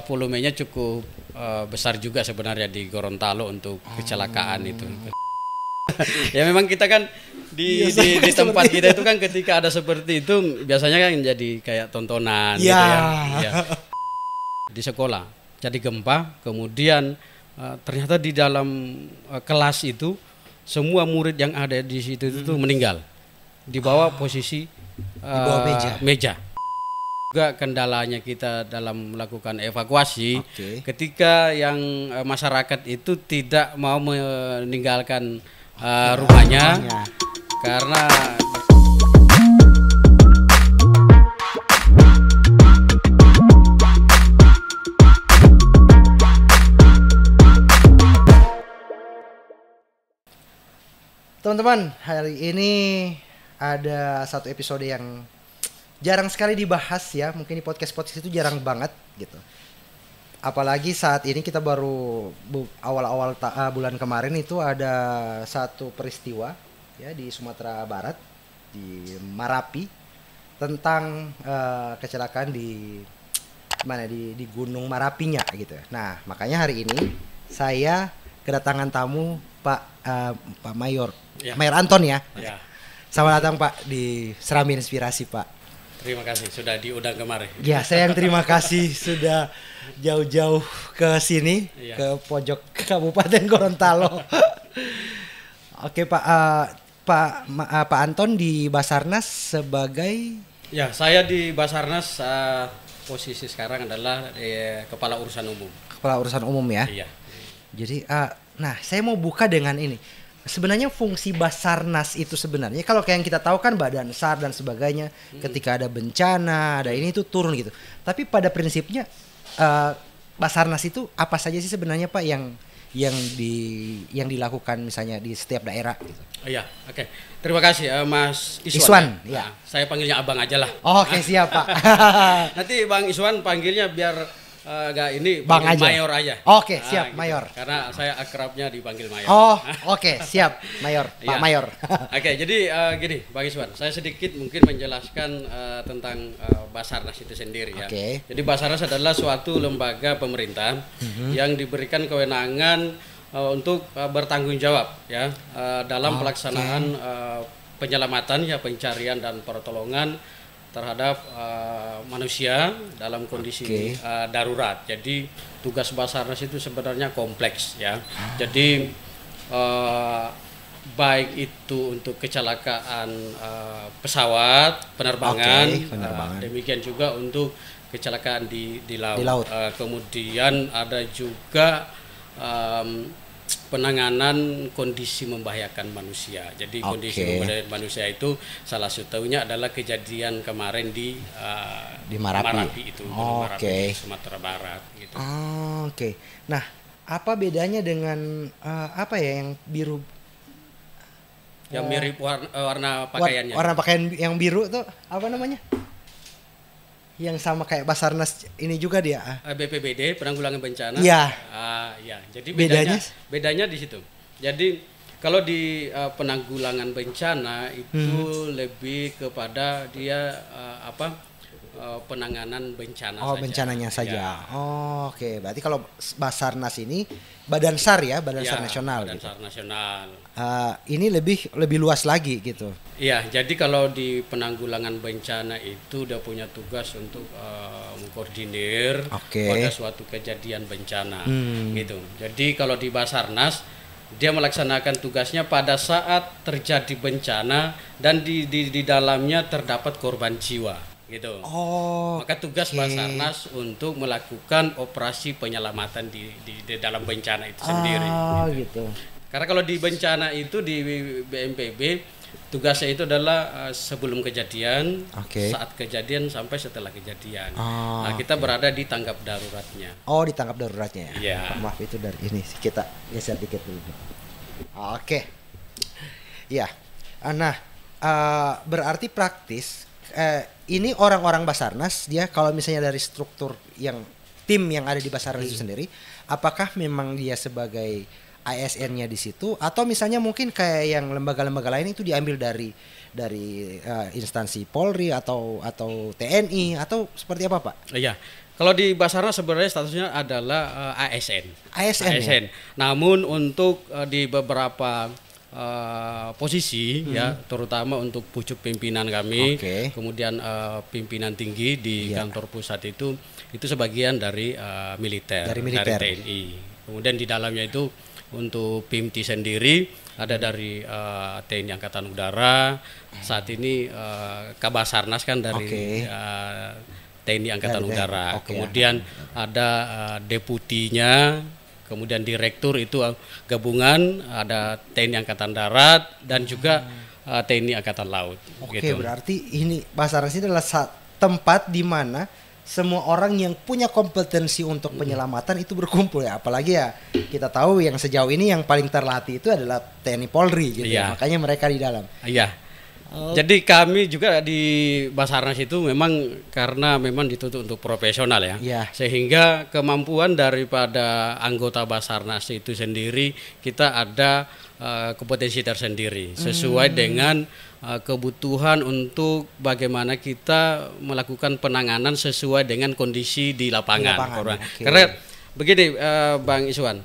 volumenya cukup besar juga sebenarnya di Gorontalo untuk kecelakaan itu. Ya memang kita kan di tempat kita itu kan ketika ada seperti itu biasanya kan jadi kayak tontonan gitu ya. Ya. Di sekolah jadi gempa, kemudian ternyata di dalam kelas itu semua murid yang ada di situ itu meninggal di bawah posisi di bawah meja. Juga kendalanya kita dalam melakukan evakuasi ketika yang masyarakat itu tidak mau meninggalkan rumahnya karena teman-teman, hari ini ada satu episode yang jarang sekali dibahas ya. Mungkin di podcast-podcast itu jarang banget gitu. Apalagi saat ini kita baru awal-awal bulan kemarin itu ada satu peristiwa ya di Sumatera Barat, di Marapi, tentang kecelakaan di mana di Gunung Marapinya gitu. Nah, makanya hari ini saya kedatangan tamu Pak Mayor, ya. Mayor Anton ya. Ya. Selamat datang Pak di Serambi Inspirasi Pak. Terima kasih sudah diundang kemarin. Ya, saya yang terima kasih sudah jauh-jauh ke sini, ya. Ke pojok Kabupaten Gorontalo. Oke Pak, Pak Anton di Basarnas sebagai. Ya, saya di Basarnas posisi sekarang adalah Kepala Urusan Umum. Kepala Urusan Umum ya. Iya. Jadi, nah saya mau buka dengan ini. Sebenarnya fungsi Basarnas itu sebenarnya kalau kayak yang kita tahu kan Badan SAR dan sebagainya ketika ada bencana, ada ini itu turun gitu. Tapi pada prinsipnya Basarnas itu apa saja sih sebenarnya Pak yang dilakukan misalnya di setiap daerah gitu. Iya, oke. Terima kasih Mas Iswan. Ya. Nah, saya panggilnya Abang aja lah. Oke, siap Pak. Nanti Bang Iswan panggilnya biar ini Bang aja. Mayor aja. Oke, siap gitu. Mayor. Karena saya akrabnya dipanggil Mayor. Oh, oke, siap Mayor. Pak Mayor. Oke, jadi gini, Bang Iswan, saya sedikit mungkin menjelaskan tentang Basarnas itu sendiri ya. Jadi Basarnas adalah suatu lembaga pemerintah yang diberikan kewenangan untuk bertanggung jawab ya dalam pelaksanaan penyelamatan ya pencarian dan pertolongan terhadap manusia dalam kondisi darurat. Jadi tugas Basarnas itu sebenarnya kompleks ya. Jadi baik itu untuk kecelakaan pesawat penerbangan, demikian juga untuk kecelakaan di laut. Kemudian ada juga penanganan kondisi membahayakan manusia. Jadi kondisi membahayakan manusia itu salah satunya adalah kejadian kemarin di Marapi itu, Marapi, Sumatera Barat gitu. Oke. Nah, apa bedanya dengan apa ya yang biru? Yang mirip warna pakaiannya. Warna pakaian yang biru tuh apa namanya? Yang sama kayak Basarnas ini juga dia. BPBD Penanggulangan Bencana. Iya. Ya. Jadi bedanya di situ. Jadi kalau di penanggulangan bencana itu lebih kepada dia penanganan bencana saja. Bencananya saja. Ya. Oke. Berarti kalau Basarnas ini Badan SAR ya, Badan SAR Nasional. Badan SAR Nasional. Ini lebih luas lagi gitu. Iya, jadi kalau di penanggulangan bencana itu udah punya tugas untuk mengkoordinir pada suatu kejadian bencana gitu. Jadi kalau di Basarnas dia melaksanakan tugasnya pada saat terjadi bencana dan di dalamnya terdapat korban jiwa gitu. Maka tugas Basarnas untuk melakukan operasi penyelamatan di dalam bencana itu sendiri. Gitu. Karena kalau di bencana itu di BNPB tugasnya itu adalah sebelum kejadian, saat kejadian sampai setelah kejadian. Nah, kita berada di tanggap daruratnya. Di tanggap daruratnya. Ya. Maaf itu dari ini kita geser dikit dulu. Oke. Ya. Nah, berarti praktis ini orang-orang Basarnas dia kalau misalnya dari struktur yang tim yang ada di Basarnas itu sendiri, apakah memang dia sebagai ASN-nya di situ atau misalnya mungkin kayak yang lembaga-lembaga lain itu diambil dari instansi Polri atau TNI atau seperti apa Pak? Iya, Kalau di Basarnas sebenarnya statusnya adalah ASN. ASN. Ya? Namun untuk di beberapa posisi ya, terutama untuk pucuk pimpinan kami, kemudian pimpinan tinggi di kantor pusat itu sebagian dari militer, dari TNI. Kemudian di dalamnya itu untuk PIMTI sendiri ada dari TNI Angkatan Udara, saat ini Kabasarnas kan dari TNI Angkatan Udara. Kemudian ada deputinya, kemudian direktur itu gabungan, ada TNI Angkatan Darat dan juga TNI Angkatan Laut. Gitu. Berarti ini Basarnas ini adalah tempat di mana semua orang yang punya kompetensi untuk penyelamatan itu berkumpul ya. Apalagi ya kita tahu yang sejauh ini yang paling terlatih itu adalah TNI Polri gitu. Makanya mereka di dalam. Jadi kami juga di Basarnas itu memang karena memang dituntut untuk profesional ya. Sehingga kemampuan daripada anggota Basarnas itu sendiri kita ada kompetensi tersendiri sesuai dengan kebutuhan untuk bagaimana kita melakukan penanganan sesuai dengan kondisi di lapangan. Karena begini Bang Iswan,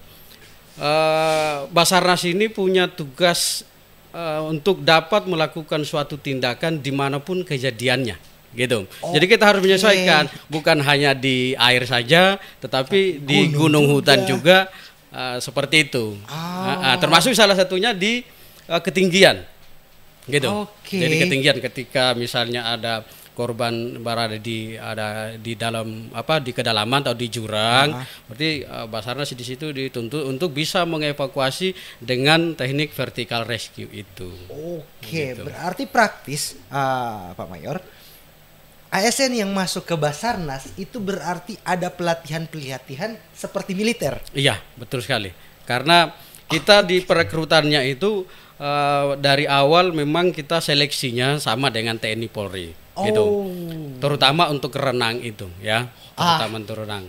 Basarnas ini punya tugas untuk dapat melakukan suatu tindakan dimanapun kejadiannya, gitu. Jadi kita harus menyesuaikan, bukan hanya di air saja, tetapi di gunung hutan juga seperti itu. Termasuk salah satunya di ketinggian, gitu. Jadi ketinggian ketika misalnya ada korban berada di dalam di kedalaman atau di jurang, berarti Basarnas di situ dituntut untuk bisa mengevakuasi dengan teknik vertical rescue itu. Gitu. Berarti praktis Pak Mayor, ASN yang masuk ke Basarnas itu berarti ada pelatihan seperti militer. Iya, betul sekali. Karena kita di perekrutannya itu dari awal memang kita seleksinya sama dengan TNI Polri. Gitu. Terutama untuk renang itu ya, terutama untuk renang.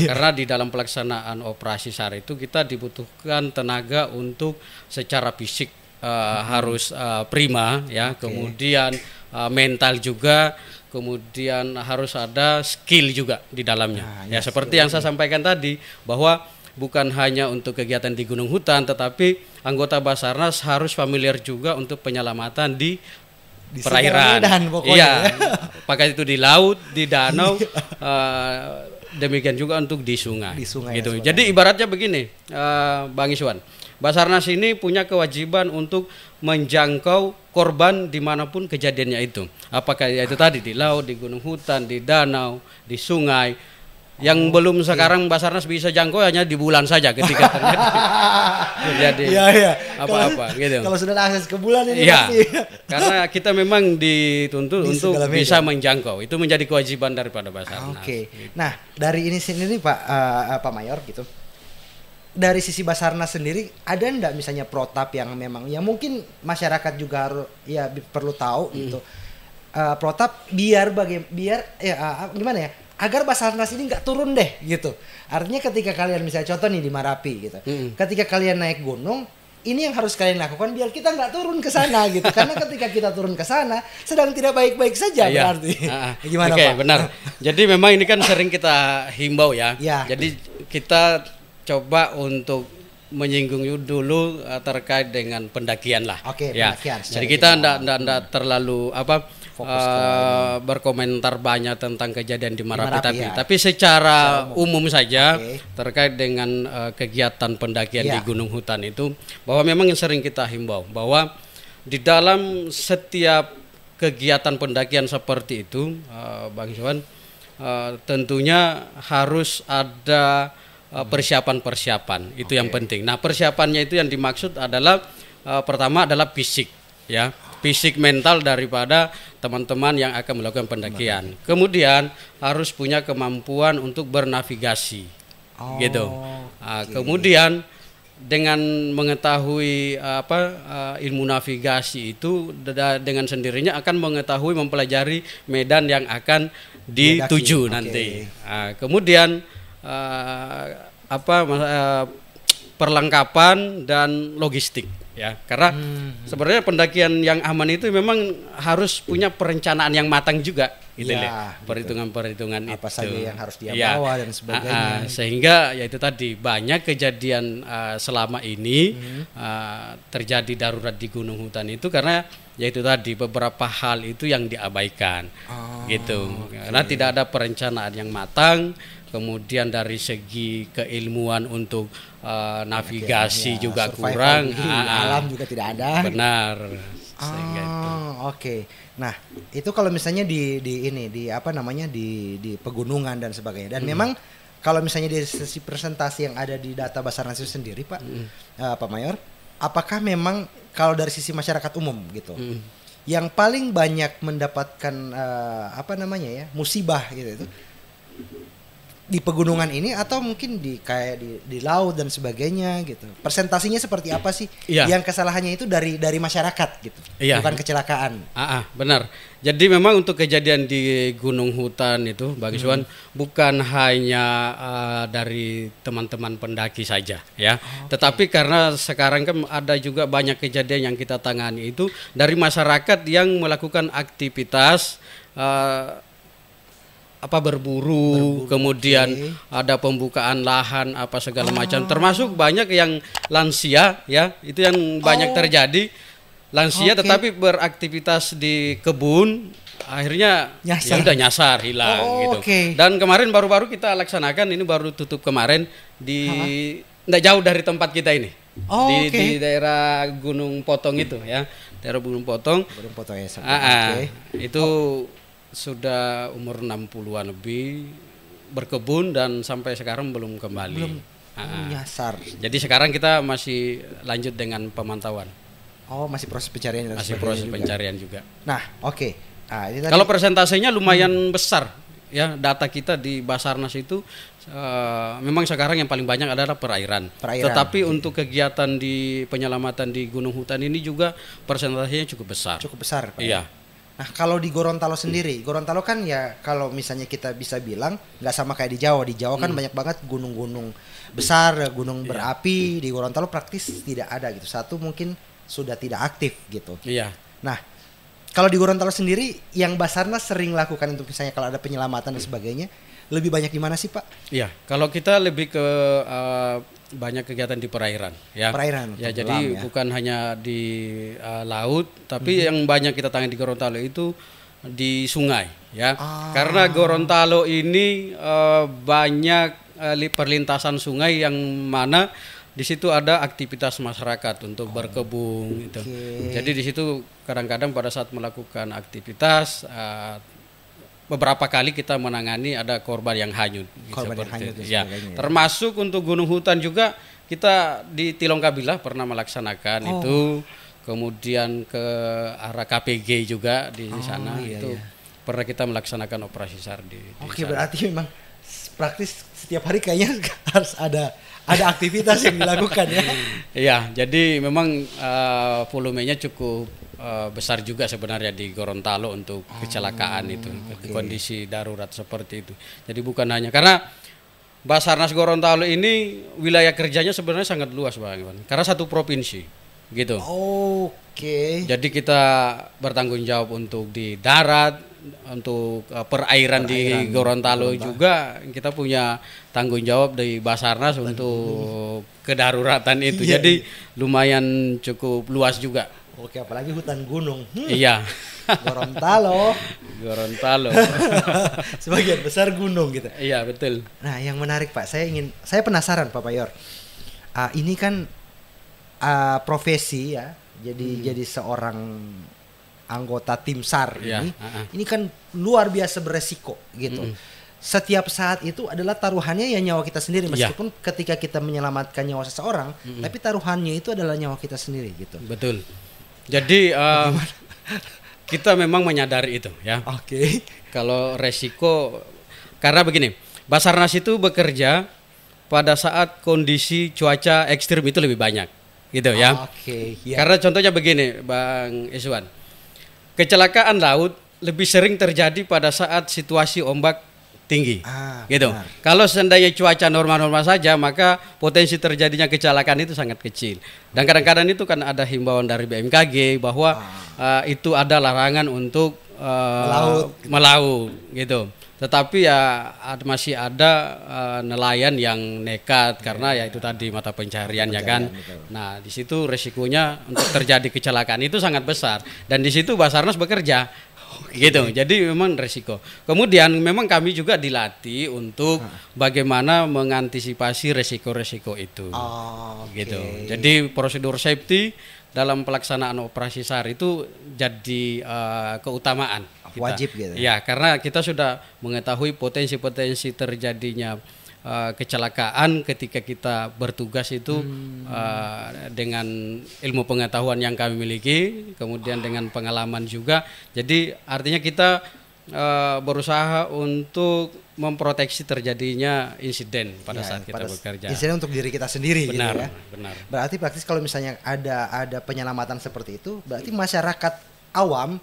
Karena di dalam pelaksanaan operasi SAR itu kita dibutuhkan tenaga untuk secara fisik harus prima ya, kemudian mental juga, kemudian harus ada skill juga di dalamnya. Seperti yang saya sampaikan tadi bahwa bukan hanya untuk kegiatan di gunung hutan, tetapi anggota Basarnas harus familiar juga untuk penyelamatan di perairan. Pakai itu di laut, di danau, demikian juga untuk di sungai. Gitu. Jadi ibaratnya begini, Bang Iswan, Basarnas ini punya kewajiban untuk menjangkau korban dimanapun kejadiannya itu. Apakah itu tadi di laut, di gunung hutan, di danau, di sungai. Yang belum sekarang Basarnas bisa jangkau hanya di bulan saja ketika terjadi apa-apa gitu. Kalau sudah akses ke bulan ini pasti. Karena kita memang dituntut untuk bisa menjangkau. Itu menjadi kewajiban daripada Basarnas. Gitu. Nah, dari ini sendiri Pak Mayor gitu. Dari sisi Basarnas sendiri ada enggak misalnya protap yang memang yang mungkin masyarakat juga harus perlu tahu gitu. Protap biar gimana ya? Agar Basarnas ini nggak turun deh gitu. Artinya ketika kalian misalnya contoh nih di Marapi gitu, ketika kalian naik gunung, ini yang harus kalian lakukan biar kita nggak turun ke sana gitu. Karena ketika kita turun ke sana sedang tidak baik-baik saja berarti. Gimana Pak? Benar. Jadi memang ini kan sering kita himbau ya. Jadi kita coba untuk menyinggung dulu terkait dengan pendakian lah. Pendakian. Jadi kita tidak terlalu berkomentar banyak tentang kejadian di Marapi, tapi secara umum saja terkait dengan kegiatan pendakian di gunung hutan itu, bahwa memang yang sering kita himbau bahwa di dalam setiap kegiatan pendakian seperti itu, Bang Iswan, tentunya harus ada persiapan itu yang penting. Nah, persiapannya itu yang dimaksud adalah pertama adalah fisik ya, fisik mental daripada teman-teman yang akan melakukan pendakian. Kemudian harus punya kemampuan untuk bernavigasi gitu. Kemudian dengan mengetahui ilmu navigasi itu dengan sendirinya akan mengetahui mempelajari medan yang akan dituju nanti. Kemudian perlengkapan dan logistik ya, karena sebenarnya pendakian yang aman itu memang harus punya perencanaan yang matang juga gitu ya, perhitungan-perhitungan apa itu. saja yang harus dia bawa dan sebagainya. Sehingga ya itu tadi banyak kejadian selama ini terjadi darurat di gunung hutan itu karena ya itu tadi beberapa hal itu yang diabaikan gitu. Karena tidak ada perencanaan yang matang. Kemudian dari segi keilmuan untuk navigasi juga kurang, alam juga tidak ada. Benar. Oke. Nah, itu kalau misalnya di apa namanya di pegunungan dan sebagainya. Dan memang kalau misalnya dari sisi presentasi yang ada di data Basarnas itu sendiri, Pak, Pak Mayor, apakah memang kalau dari sisi masyarakat umum gitu, yang paling banyak mendapatkan apa namanya ya musibah gitu itu di pegunungan ini atau mungkin di kayak di laut dan sebagainya gitu. Presentasinya seperti apa sih? Yang kesalahannya itu dari masyarakat gitu. Bukan kecelakaan. Benar. Jadi memang untuk kejadian di gunung hutan itu Bang Iswan bukan hanya dari teman-teman pendaki saja ya. Tetapi karena sekarang kan ada juga banyak kejadian yang kita tangani itu dari masyarakat yang melakukan aktivitas berburu, kemudian ada pembukaan lahan apa segala macam, termasuk banyak yang lansia ya, itu yang banyak terjadi lansia tetapi beraktivitas di kebun akhirnya ya udah nyasar hilang gitu. Dan kemarin baru-baru kita laksanakan ini baru tutup kemarin di nggak jauh dari tempat kita ini. Di daerah Gunung Potong itu ya, daerah Gunung Potong. Itu sudah umur 60-an lebih berkebun dan sampai sekarang belum kembali. Nyasar. Jadi sekarang kita masih lanjut dengan pemantauan. Masih proses pencarian dan masih proses pencarian juga. Nah, kalau persentasenya lumayan besar ya, data kita di Basarnas itu memang sekarang yang paling banyak adalah perairan. Tetapi untuk kegiatan di penyelamatan di gunung hutan ini juga persentasenya cukup besar. Cukup besar, Pak. Iya. Nah, kalau di Gorontalo sendiri, Gorontalo kan ya kalau misalnya kita bisa bilang nggak sama kayak di Jawa. Di Jawa kan banyak banget gunung-gunung besar, gunung berapi. Di Gorontalo praktis tidak ada gitu. Satu mungkin sudah tidak aktif gitu. Iya. Nah, kalau di Gorontalo sendiri yang Basarnas sering lakukan untuk misalnya kalau ada penyelamatan dan sebagainya, lebih banyak di mana sih, Pak? Iya, kalau kita lebih ke banyak kegiatan di perairan ya. Ya, jadi bukan hanya di laut, tapi yang banyak kita tangani di Gorontalo itu di sungai ya. Karena Gorontalo ini banyak perlintasan sungai yang mana di situ ada aktivitas masyarakat untuk berkebun gitu. Jadi di situ kadang-kadang pada saat melakukan aktivitas beberapa kali kita menangani ada korban yang hanyut. Termasuk untuk gunung hutan juga kita di Tilongkabila pernah melaksanakan itu, kemudian ke arah KPG juga di sana pernah kita melaksanakan operasi SAR di sana. Berarti memang praktis setiap hari kayaknya harus ada aktivitas yang dilakukan ya. Iya, jadi memang volumenya cukup besar juga sebenarnya di Gorontalo untuk kecelakaan itu, kondisi darurat seperti itu. Jadi bukan hanya karena Basarnas Gorontalo ini wilayah kerjanya sebenarnya sangat luas Bang Iwan, karena satu provinsi gitu. Jadi kita bertanggung jawab untuk di darat, untuk perairan di Gorontalo juga kita punya tanggung jawab dari Basarnas untuk kedaruratan itu. Jadi lumayan cukup luas juga. Apalagi hutan gunung. Iya. Gorontalo. Sebagian besar gunung gitu. Iya, betul. Nah, yang menarik Pak, saya penasaran Pak Mayor. Ini kan profesi ya. Jadi seorang anggota tim SAR ini kan luar biasa beresiko gitu. Setiap saat itu adalah taruhannya ya nyawa kita sendiri, meskipun ketika kita menyelamatkan nyawa seseorang, tapi taruhannya itu adalah nyawa kita sendiri gitu. Betul. Jadi kita memang menyadari itu ya. Kalau resiko, karena begini, Basarnas itu bekerja pada saat kondisi cuaca ekstrim itu lebih banyak gitu ya. Karena contohnya begini Bang Iswan, kecelakaan laut lebih sering terjadi pada saat situasi ombak tinggi gitu. Benar. Kalau seandainya cuaca normal-normal saja, maka potensi terjadinya kecelakaan itu sangat kecil. Dan kadang-kadang itu kan ada himbauan dari BMKG bahwa itu ada larangan untuk melaut gitu. Tetapi ya masih ada nelayan yang nekat karena ya itu tadi mata pencariannya kan. Betul. Nah di situ resikonya untuk terjadi kecelakaan itu sangat besar dan di situ Basarnas bekerja. Gitu, jadi memang resiko. Kemudian memang kami juga dilatih untuk bagaimana mengantisipasi resiko-resiko itu. Gitu. Jadi prosedur safety dalam pelaksanaan operasi SAR itu jadi keutamaan kita. Wajib gitu. Ya, karena kita sudah mengetahui potensi-potensi terjadinya kecelakaan ketika kita bertugas itu dengan ilmu pengetahuan yang kami miliki, kemudian dengan pengalaman juga. Jadi artinya kita berusaha untuk memproteksi terjadinya insiden pada saat kita bekerja. Insiden untuk diri kita sendiri. Benar, gitu ya. Benar. Berarti praktis kalau misalnya ada penyelamatan seperti itu, berarti masyarakat awam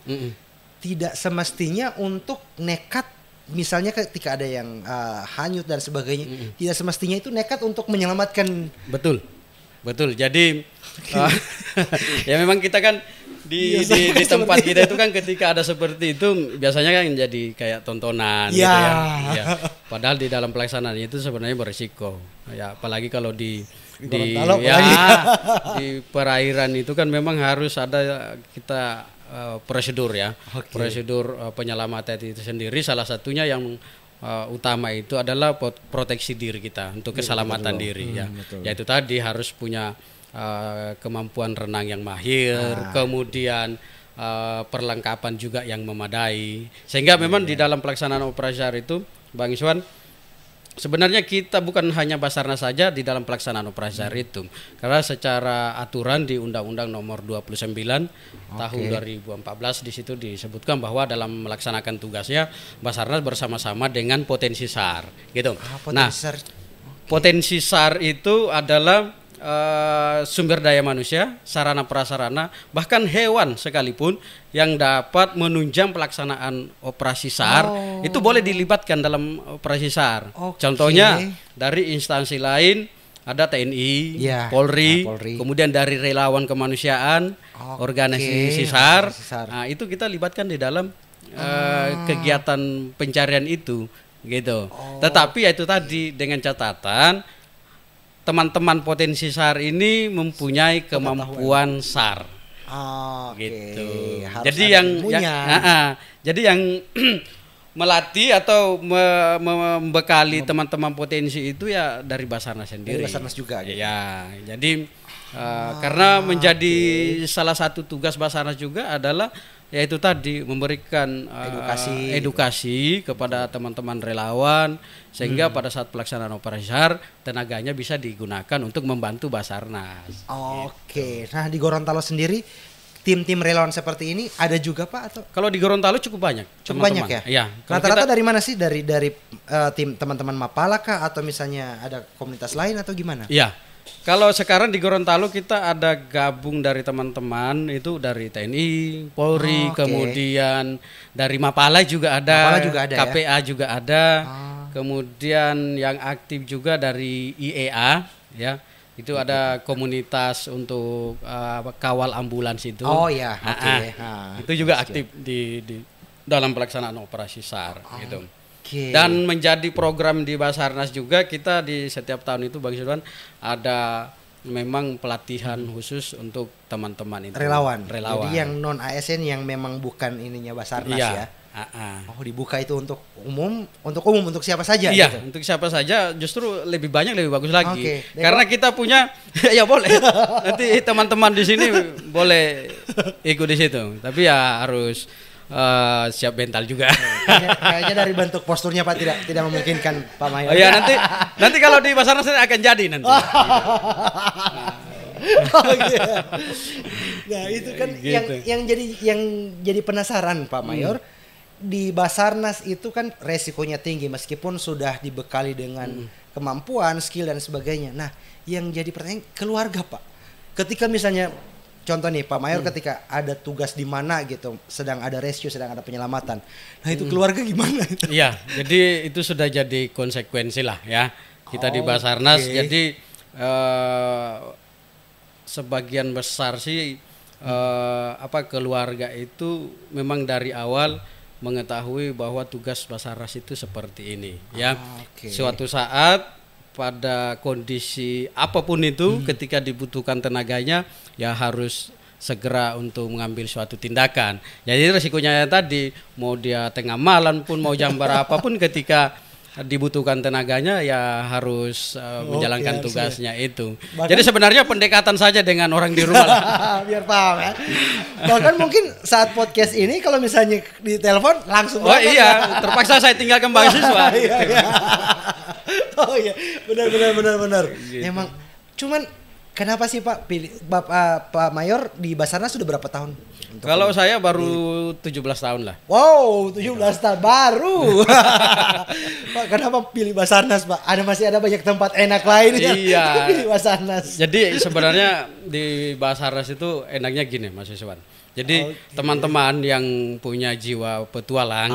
tidak semestinya untuk nekat. Misalnya ketika ada yang hanyut dan sebagainya, tidak semestinya itu nekat untuk menyelamatkan. Betul. Jadi ya memang kita kan di tempat kita itu kan ketika ada seperti itu biasanya kan jadi kayak tontonan gitu ya. Padahal di dalam pelaksanaan itu sebenarnya berisiko. Ya apalagi kalau di perairan itu kan memang harus ada kita prosedur ya. Prosedur penyelamatan itu sendiri salah satunya yang utama itu adalah proteksi diri kita untuk keselamatan diri ya. Yaitu tadi harus punya kemampuan renang yang mahir, kemudian perlengkapan juga yang memadai. Sehingga memang di dalam pelaksanaan operasi SAR itu Bang Iswan, sebenarnya kita bukan hanya Basarnas saja di dalam pelaksanaan operasi SAR itu. Karena secara aturan di Undang-Undang Nomor 29 tahun 2014 di situ disebutkan bahwa dalam melaksanakan tugasnya Basarnas bersama-sama dengan potensi SAR gitu. Potensi SAR itu adalah sumber daya manusia, sarana prasarana, bahkan hewan sekalipun yang dapat menunjang pelaksanaan operasi SAR itu boleh dilibatkan dalam operasi SAR. Contohnya dari instansi lain ada TNI, Polri, kemudian dari relawan kemanusiaan, organisasi SAR. Nah, itu kita libatkan di dalam kegiatan pencarian itu, gitu. Tetapi ya itu tadi dengan catatan teman-teman potensi SAR ini mempunyai kemampuan SAR. Gitu. Jadi yang melatih atau membekali teman-teman potensi itu ya dari Basarnas sendiri. Dari Basarnas juga. Gitu. Ya, jadi karena menjadi salah satu tugas Basarnas juga adalah yaitu tadi memberikan edukasi kepada teman-teman relawan sehingga pada saat pelaksanaan operasi SAR tenaganya bisa digunakan untuk membantu Basarnas. Gitu. Nah di Gorontalo sendiri tim-tim relawan seperti ini ada juga Pak atau? Kalau di Gorontalo cukup banyak. Banyak ya. Iya. Rata-rata dari mana sih? Dari tim teman-teman Mapala kah atau misalnya ada komunitas lain atau gimana? Iya. Kalau sekarang di Gorontalo kita ada gabung dari teman-teman itu dari TNI, Polri, kemudian dari Mapala juga ada, KPA ya? Juga ada, kemudian yang aktif juga dari IEA ya. Itu ada komunitas untuk kawal ambulans itu. Itu juga aktif di dalam pelaksanaan operasi SAR gitu. Dan menjadi program di Basarnas juga kita di setiap tahun itu Bang Sudwan ada memang pelatihan khusus untuk teman-teman itu. Relawan. Jadi yang non ASN yang memang bukan ininya Basarnas ya. Dibuka itu untuk umum untuk siapa saja. Iya, gitu. Untuk siapa saja justru lebih banyak lebih bagus lagi. Karena kita punya ya boleh. Nanti teman-teman di sini boleh ikut di situ. Tapi ya harus siap mental juga. Kayaknya dari bentuk posturnya Pak tidak memungkinkan Pak Mayor. Nanti kalau di Basarnas akan jadi nanti. Nah itu kan gitu. yang jadi penasaran Pak Mayor. Di Basarnas itu kan resikonya tinggi meskipun sudah dibekali dengan kemampuan, skill dan sebagainya. Nah, yang jadi pertanyaan keluarga Pak. Ketika misalnya contoh nih Pak Mayor ketika ada tugas di mana gitu, sedang ada rescue, sedang ada penyelamatan. Nah, itu keluarga gimana? Iya, jadi itu sudah jadi konsekuensi lah ya. Kita di Basarnas jadi sebagian besar sih keluarga itu memang dari awal mengetahui bahwa tugas Basarnas itu seperti ini ya. Suatu saat pada kondisi apapun itu ketika dibutuhkan tenaganya ya harus segera untuk mengambil suatu tindakan. Jadi resikonya tadi mau dia tengah malam pun mau jam berapapun ketika dibutuhkan tenaganya ya harus menjalankan tugasnya itu. Jadi sebenarnya pendekatan saja dengan orang di rumah lah. Biar paham ya. Bahkan mungkin saat podcast ini kalau misalnya di telepon langsung. Oh iya, terpaksa saya tinggalkan mahasiswa. Iya. Oh iya, benar. Gitu. Emang cuman kenapa sih Pak pilih Pak Mayor di Basarnas sudah berapa tahun? Kalau saya baru 17 tahun lah. Wow, 17 tahun baru. Pak, kenapa pilih Basarnas, Pak? Masih ada banyak tempat enak lain ya. Iya. Pilih Basarnas. Jadi sebenarnya di Basarnas itu enaknya gini, Mas Yuswan. Jadi teman-teman yang punya jiwa petualang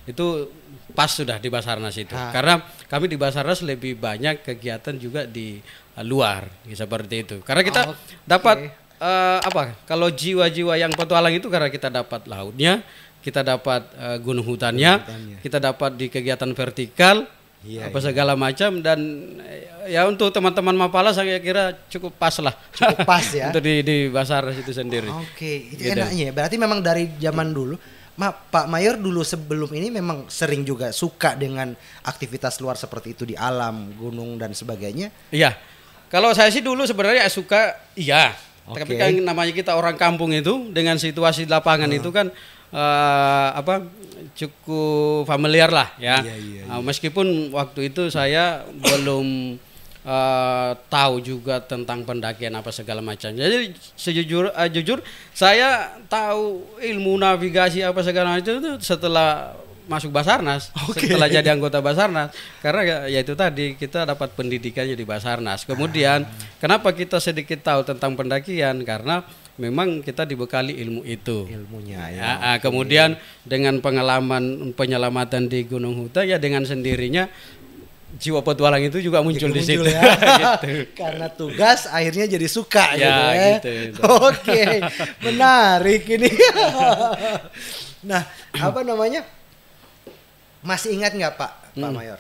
itu pas sudah di Basarnas itu. Karena kami di Basarnas lebih banyak kegiatan juga di luar seperti itu. Karena kita dapat kalau jiwa-jiwa yang petualang itu karena kita dapat lautnya, kita dapat gunung hutannya, kita dapat di kegiatan vertikal, segala macam dan ya untuk teman-teman Mapala saya kira cukup pas lah. Cukup pas ya. Untuk di Basarnas itu sendiri. Itu gitu. Enaknya. Berarti memang dari zaman dulu Pak Mayor dulu sebelum ini memang sering juga suka dengan aktivitas luar seperti itu di alam, gunung dan sebagainya. Iya. Kalau saya sih dulu sebenarnya suka tapi kan namanya kita orang kampung itu dengan situasi lapangan itu kan cukup familiar lah ya. Meskipun waktu itu saya belum tahu juga tentang pendakian apa segala macam. Jadi jujur saya tahu ilmu navigasi apa segala macam itu setelah masuk Basarnas, setelah jadi anggota Basarnas, karena ya itu tadi kita dapat pendidikannya di Basarnas. Kemudian kenapa kita sedikit tahu tentang pendakian, karena memang kita dibekali ilmunya ya. Kemudian dengan pengalaman penyelamatan di Gunung Huta ya dengan sendirinya jiwa petualang itu juga muncul di situ ya. Gitu. Karena tugas akhirnya jadi suka gitu. Menarik ini. Nah, masih ingat nggak Pak Mayor?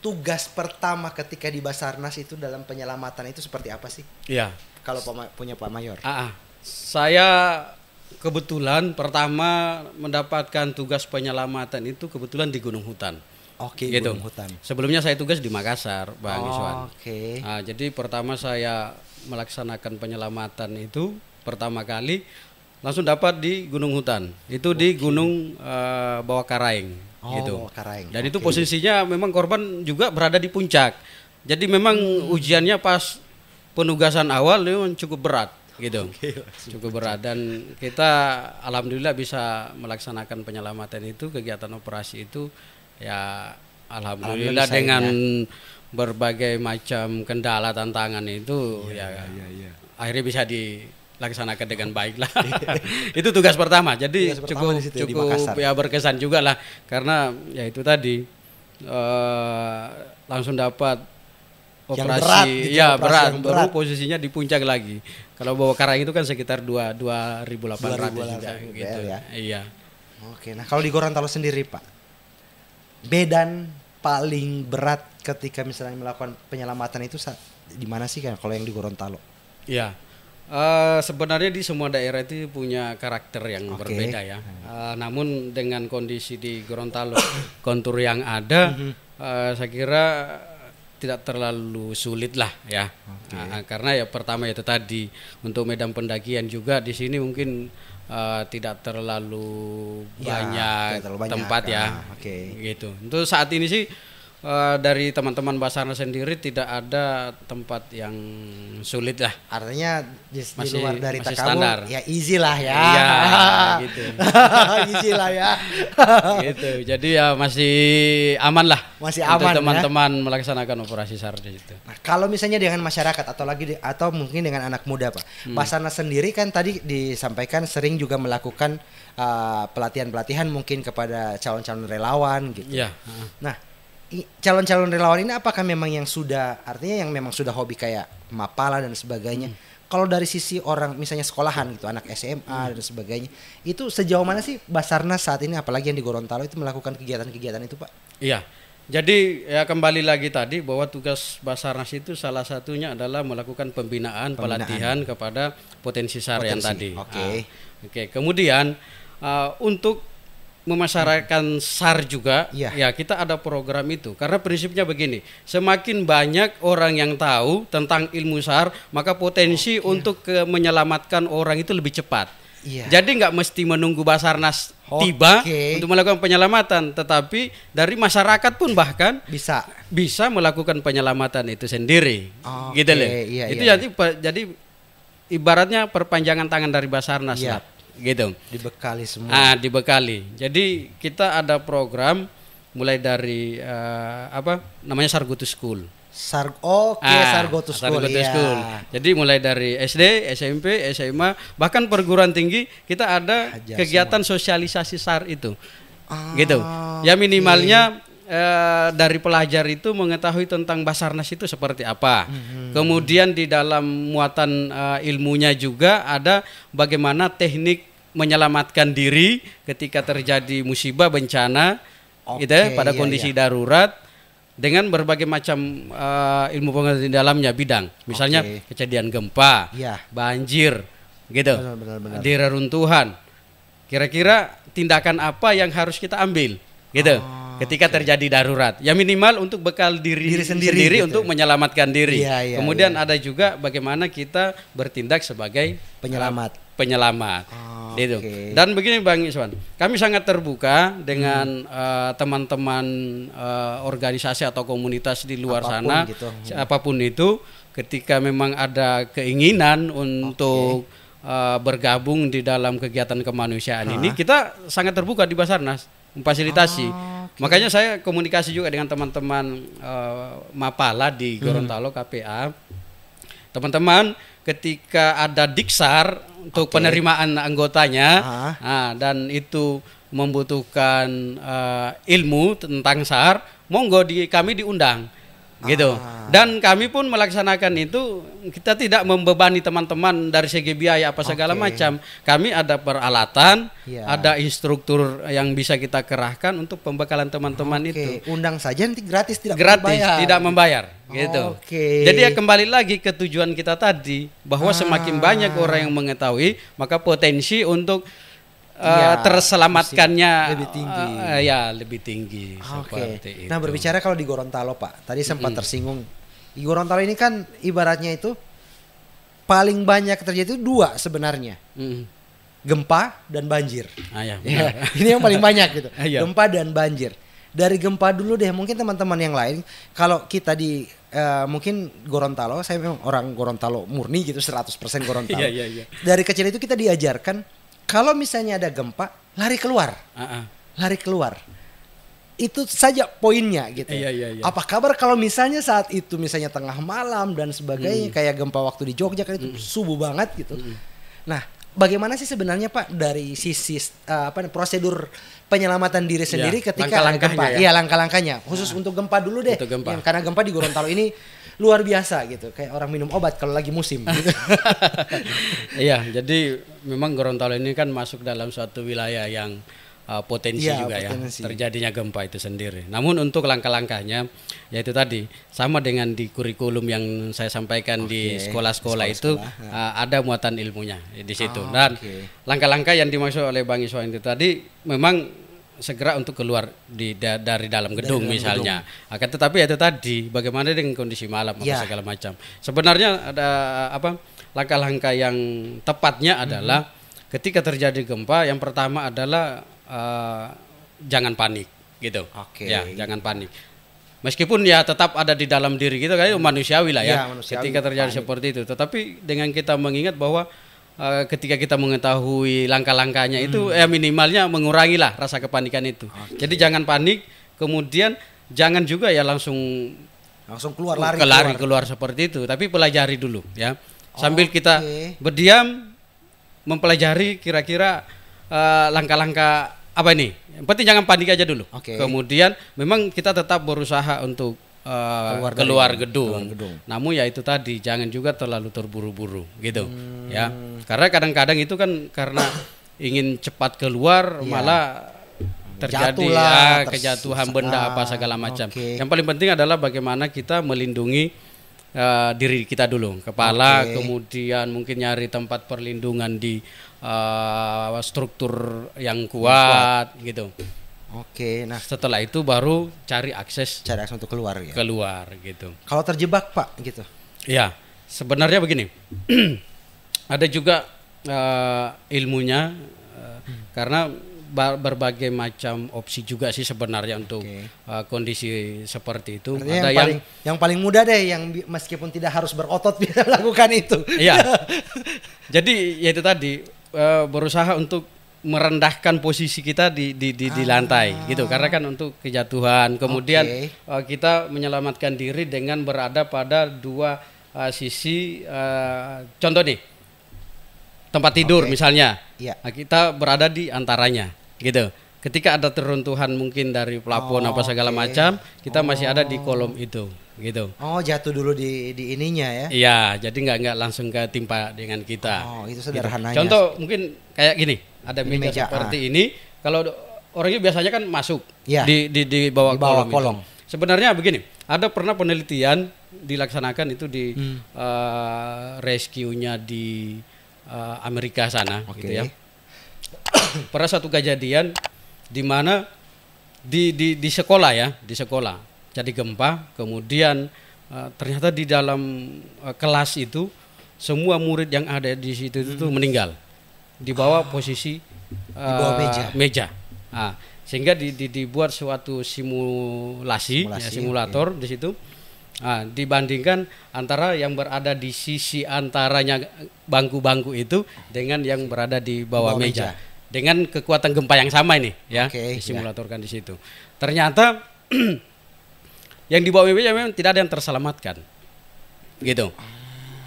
Tugas pertama ketika di Basarnas itu dalam penyelamatan itu seperti apa sih? Iya. Kalau punya Pak Mayor. Saya kebetulan pertama mendapatkan tugas penyelamatan itu kebetulan di Gunung Hutan. Gitu. Gunung Hutan. Sebelumnya saya tugas di Makassar, Bang Iswan. Jadi pertama saya melaksanakan penyelamatan itu pertama kali langsung dapat di Gunung Hutan. Itu di Gunung Bawah Karaeng. Gitu. Dan itu posisinya memang korban juga berada di puncak. Jadi memang ujiannya pas penugasan awal memang cukup berat gitu. Cukup berat dan kita alhamdulillah bisa melaksanakan penyelamatan itu, kegiatan operasi itu ya alhamdulillah dengan berbagai macam kendala tantangan itu akhirnya bisa dilaksanakan dengan baik lah. Itu tugas pertama. Jadi cukup ya berkesan juga lah karena ya itu tadi langsung dapat operasi berat, baru posisinya di puncak lagi. Kalau Bawah Karaeng itu kan sekitar 2.800 juga gitu. Ya. Iya. Nah kalau di Gorontalo sendiri Pak, medan paling berat ketika misalnya melakukan penyelamatan itu di mana sih kan kalau yang di Gorontalo? Iya. Sebenarnya di semua daerah itu punya karakter yang berbeda ya. Namun dengan kondisi di Gorontalo, kontur yang ada, saya kira tidak terlalu sulit lah ya. Karena ya pertama itu tadi untuk medan pendakian juga di sini mungkin tidak terlalu banyak tempat ya. Gitu. Untuk saat ini sih dari teman-teman Basarnas sendiri tidak ada tempat yang sulit lah. Artinya di luar dari masih Takamu standar. Ya easy lah ya. Iya gitu. Easy lah ya. Gitu. Jadi ya masih aman lah. Masih aman untuk teman-teman melaksanakan operasi SAR di situ. Nah, kalau misalnya dengan masyarakat atau mungkin dengan anak muda Pak. Basarnas sendiri kan tadi disampaikan sering juga melakukan pelatihan-pelatihan mungkin kepada calon-calon relawan gitu. Iya. Nah, calon-calon relawan ini apakah memang yang sudah artinya yang memang sudah hobi kayak Mapala dan sebagainya kalau dari sisi orang misalnya sekolahan gitu, anak SMA dan sebagainya, itu sejauh mana sih Basarnas saat ini, apalagi yang di Gorontalo itu melakukan kegiatan-kegiatan itu, Pak? Iya. Jadi ya kembali lagi tadi bahwa tugas Basarnas itu salah satunya adalah melakukan pembinaan. Pelatihan kepada potensi SAR yang tadi. Oke. Kemudian untuk memasyarakatkan SAR juga, ya kita ada program itu. Karena prinsipnya begini, semakin banyak orang yang tahu tentang ilmu SAR, maka potensi untuk menyelamatkan orang itu lebih cepat. Jadi nggak mesti menunggu Basarnas tiba untuk melakukan penyelamatan, tetapi dari masyarakat pun bahkan bisa melakukan penyelamatan itu sendiri, gitu loh. Itu jadi ibaratnya perpanjangan tangan dari Basarnas lah. Gitu. Dibekali semua. Dibekali. Jadi kita ada program mulai dari namanya SAR Go to School. SAR Go to School. Jadi mulai dari SD, SMP, SMA, bahkan perguruan tinggi kita ada kegiatan sosialisasi SAR itu. Gitu. Ya minimalnya dari pelajar itu mengetahui tentang Basarnas itu seperti apa. Kemudian di dalam muatan ilmunya juga ada bagaimana teknik menyelamatkan diri ketika terjadi musibah bencana, gitu ya, pada kondisi darurat dengan berbagai macam ilmu pengetahuan di dalamnya bidang. Misalnya kejadian gempa, banjir, gitu, di reruntuhan. Kira-kira tindakan apa yang harus kita ambil, gitu. Ketika terjadi darurat, ya minimal untuk bekal diri sendiri gitu, untuk menyelamatkan diri. Kemudian ada juga bagaimana kita bertindak sebagai penyelamat. Gitu. Dan begini Bang Iswan, kami sangat terbuka dengan teman-teman organisasi atau komunitas di luar sana, apapun itu, ketika memang ada keinginan untuk bergabung di dalam kegiatan kemanusiaan ini, kita sangat terbuka di Basarnas memfasilitasi. Makanya saya komunikasi juga dengan teman-teman Mapala di Gorontalo KPA. Teman-teman, ketika ada Diksar untuk penerimaan anggotanya, dan itu membutuhkan ilmu tentang SAR, monggo kami diundang, gitu. Dan kami pun melaksanakan itu, kita tidak membebani teman-teman dari segi biaya apa segala macam. Kami ada peralatan, ada instruktur yang bisa kita kerahkan untuk pembekalan teman-teman itu. Undang saja nanti gratis, tidak membayar. Gitu. Jadi ya kembali lagi ke tujuan kita tadi, bahwa semakin banyak orang yang mengetahui, maka potensi untuk terselamatkannya lebih tinggi. Seperti itu. Nah, berbicara kalau di Gorontalo, Pak, tadi sempat tersinggung. Di Gorontalo ini kan ibaratnya itu paling banyak terjadi itu dua sebenarnya. Gempa dan banjir. Ini yang paling banyak gitu. Gempa dan banjir. Dari gempa dulu deh, mungkin teman-teman yang lain, kalau kita di mungkin Gorontalo, saya memang orang Gorontalo murni gitu, 100% Gorontalo. Dari kecil itu kita diajarkan kalau misalnya ada gempa, lari keluar. Lari keluar. Itu saja poinnya gitu. Apa kabar kalau misalnya saat itu misalnya tengah malam dan sebagainya, kayak gempa waktu di Jogja kan itu subuh banget gitu. Nah, bagaimana sih sebenarnya Pak dari sisi prosedur penyelamatan diri sendiri ketika ada gempa? Iya, langkah-langkahnya. Khusus untuk gempa dulu deh. Karena gempa di Gorontalo ini luar biasa gitu, kayak orang minum obat kalau lagi musim gitu. Iya, jadi memang Gorontalo ini kan masuk dalam suatu wilayah yang potensi juga terjadinya gempa itu sendiri. Namun untuk langkah-langkahnya, yaitu tadi sama dengan di kurikulum yang saya sampaikan di sekolah-sekolah itu, ada muatan ilmunya di situ. Dan langkah-langkah yang dimaksud oleh Bang Iswan itu tadi memang segera untuk keluar dari dalam gedung misalnya. Akan tetapi itu tadi bagaimana dengan kondisi malam apa segala macam. Sebenarnya ada langkah-langkah yang tepatnya adalah ketika terjadi gempa, yang pertama adalah jangan panik gitu. Jangan panik. Meskipun ya tetap ada di dalam diri kita, kayak manusiawi lah ya, ketika terjadi seperti itu. Tetapi dengan kita mengingat bahwa ketika kita mengetahui langkah-langkahnya itu, minimalnya mengurangi lah rasa kepanikan itu. Jadi jangan panik, kemudian jangan juga ya langsung keluar seperti itu. Tapi pelajari dulu ya, sambil kita berdiam mempelajari kira-kira langkah-langkah apa ini. Yang penting jangan panik aja dulu. Kemudian memang kita tetap berusaha untuk keluar gedung. Namun ya itu tadi, jangan juga terlalu terburu-buru gitu. Ya. Karena kadang-kadang itu kan karena ingin cepat keluar malah terjadi kejatuhan benda apa segala macam. Yang paling penting adalah bagaimana kita melindungi diri kita dulu, kepala, kemudian mungkin nyari tempat perlindungan di struktur yang kuat gitu. Nah setelah itu baru cari akses untuk keluar ya. Keluar gitu. Kalau terjebak Pak gitu. Ya, sebenarnya begini. Ada juga ilmunya karena berbagai macam opsi juga sih sebenarnya untuk kondisi seperti itu. Artinya ada yang paling mudah deh, yang meskipun tidak harus berotot bisa lakukan itu. Iya. Jadi ya itu tadi, berusaha untuk merendahkan posisi kita di lantai gitu, karena kan untuk kejatuhan. Kemudian kita menyelamatkan diri dengan berada pada dua sisi. Contoh nih, tempat tidur misalnya, kita berada di antaranya gitu. Ketika ada teruntuhan mungkin dari plafon apa segala macam, kita masih ada di kolom itu gitu. Jatuh dulu di ininya ya. Iya, jadi nggak langsung ketimpa dengan kita. Itu sederhananya. Gitu. Contoh mungkin kayak gini, ada meja seperti ini. Kalau orangnya biasanya kan masuk di bawah kolong. Sebenarnya begini, ada pernah penelitian dilaksanakan itu di rescue-nya di Amerika sana gitu ya. Pernah satu kejadian di mana di sekolah ya, di sekolah jadi gempa, kemudian ternyata di dalam kelas itu semua murid yang ada di situ itu meninggal di bawah posisi di bawah meja. Sehingga dibuat suatu simulator di situ. Dibandingkan antara yang berada di sisi antaranya bangku-bangku itu dengan yang berada di bawah meja. Dengan kekuatan gempa yang sama ini ya, disimulatorkan di situ. Ternyata yang di bawah meja memang tidak ada yang terselamatkan. Gitu.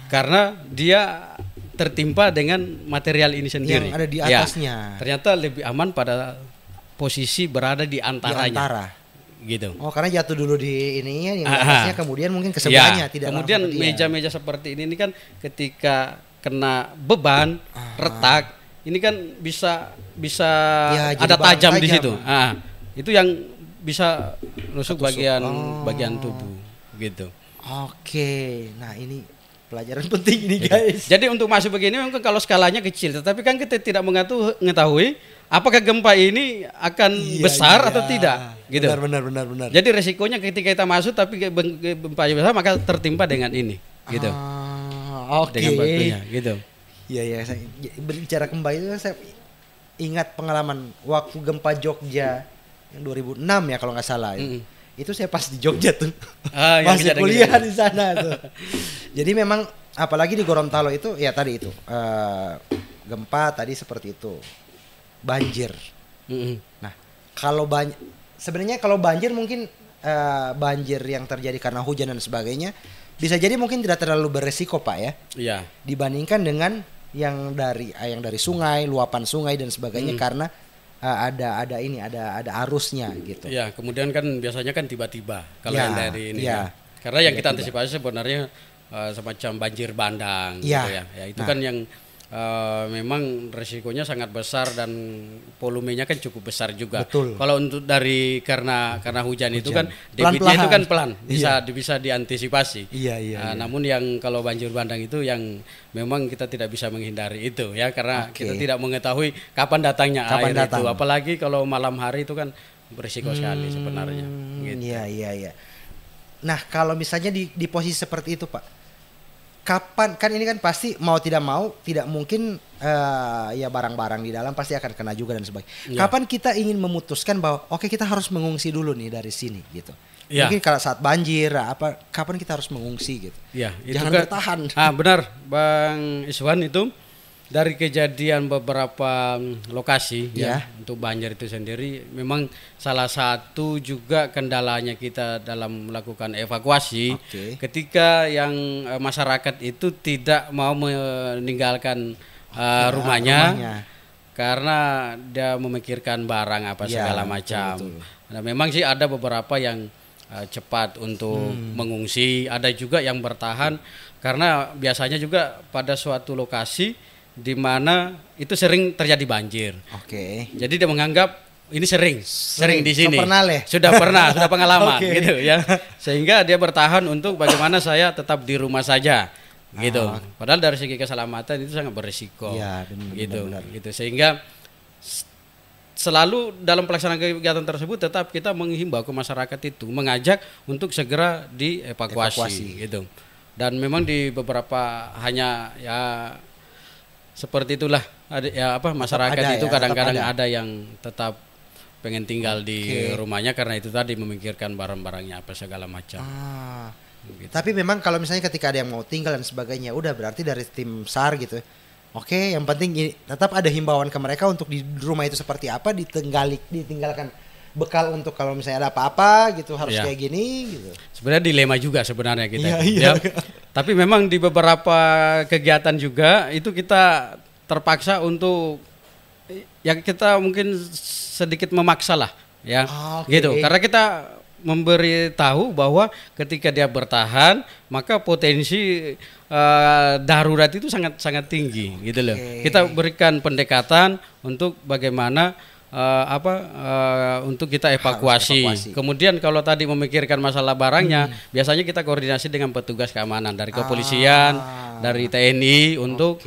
Karena dia tertimpa dengan material ini sendiri. Yang ada di atasnya. Ternyata lebih aman pada posisi berada di antaranya. Gitu. Karena jatuh dulu di ininya yang atasnya, kemudian mungkin ke sebelahnya tidak. Kemudian meja-meja seperti ini kan ketika kena beban, retak, ini kan bisa ada tajam di situ. Itu yang bisa nusuk bagian tubuh gitu. Nah ini pelajaran penting ini guys. Jadi untuk masuk begini mungkin kalau skalanya kecil, tetapi kan kita tidak mengetahui apakah gempa ini akan besar atau tidak gitu. Benar. Jadi resikonya ketika kita masuk tapi gempa besar maka tertimpa dengan ini gitu. Dengan batunya gitu. Iya, saya berbicara gempa itu saya ingat pengalaman waktu gempa Jogja yang 2006 ya kalau nggak salah. Itu saya pas di Jogja tuh. Masih kuliah di sana tuh. Jadi memang apalagi di Gorontalo itu ya tadi itu gempa tadi seperti itu. Banjir. Nah, sebenarnya kalau banjir mungkin banjir yang terjadi karena hujan dan sebagainya bisa jadi mungkin tidak terlalu beresiko Pak ya. Iya. Dibandingkan dengan yang dari sungai, luapan sungai dan sebagainya karena ada arusnya gitu. Ya, kemudian kan biasanya kan tiba-tiba kalau yang dari ini. Ya. Karena yang kita antisipasi sebenarnya semacam banjir bandang gitu ya. Ya itu kan yang memang resikonya sangat besar dan volumenya kan cukup besar juga. Betul. Kalau untuk karena hujan itu kan debitnya itu kan pelan, bisa diantisipasi. Iya. Namun yang kalau banjir bandang itu yang memang kita tidak bisa menghindari itu ya, karena kita tidak mengetahui kapan datangnya air itu. Apalagi kalau malam hari itu kan berisiko sekali sebenarnya. Gitu. Iya. Nah kalau misalnya di posisi seperti itu Pak, kapan kan ini kan pasti mau tidak mungkin ya barang-barang di dalam pasti akan kena juga dan sebagainya. Kapan kita ingin memutuskan bahwa kita harus mengungsi dulu nih dari sini gitu. Mungkin kalau saat banjir kapan kita harus mengungsi gitu. Jangan bertahan. Benar Bang Iswan, itu dari kejadian beberapa lokasi untuk banjir itu sendiri memang salah satu juga kendalanya kita dalam melakukan evakuasi ketika yang masyarakat itu tidak mau meninggalkan rumahnya karena dia memikirkan barang apa segala macam. Nah, memang sih ada beberapa yang cepat untuk mengungsi, ada juga yang bertahan karena biasanya juga pada suatu lokasi di mana itu sering terjadi banjir. Jadi dia menganggap ini sering di sini. Sudah pernah pengalaman gitu ya. Sehingga dia bertahan untuk bagaimana saya tetap di rumah saja. Gitu. Padahal dari segi keselamatan itu sangat berisiko. Ya, benar. Gitu. Sehingga selalu dalam pelaksanaan kegiatan tersebut tetap kita menghimbau ke masyarakat itu, mengajak untuk segera dievakuasi gitu. Dan memang di beberapa hanya ya seperti itulah masyarakat itu kadang-kadang ada yang tetap pengen tinggal di rumahnya karena itu tadi memikirkan barang-barangnya apa segala macam. Gitu. Tapi memang kalau misalnya ketika ada yang mau tinggal dan sebagainya, udah berarti dari tim SAR gitu. Yang penting tetap ada himbauan ke mereka untuk di rumah itu seperti apa, ditinggalkan bekal untuk kalau misalnya ada apa-apa gitu harus kayak gini gitu. Sebenarnya dilema juga sebenarnya kita. Ya. Tapi memang di beberapa kegiatan juga itu kita terpaksa untuk kita mungkin sedikit memaksa lah ya. Gitu. Karena kita memberitahu bahwa ketika dia bertahan maka potensi darurat itu sangat tinggi gitu loh. Kita berikan pendekatan untuk bagaimana untuk kita evakuasi. Kemudian kalau tadi memikirkan masalah barangnya, biasanya kita koordinasi dengan petugas keamanan dari kepolisian, dari TNI untuk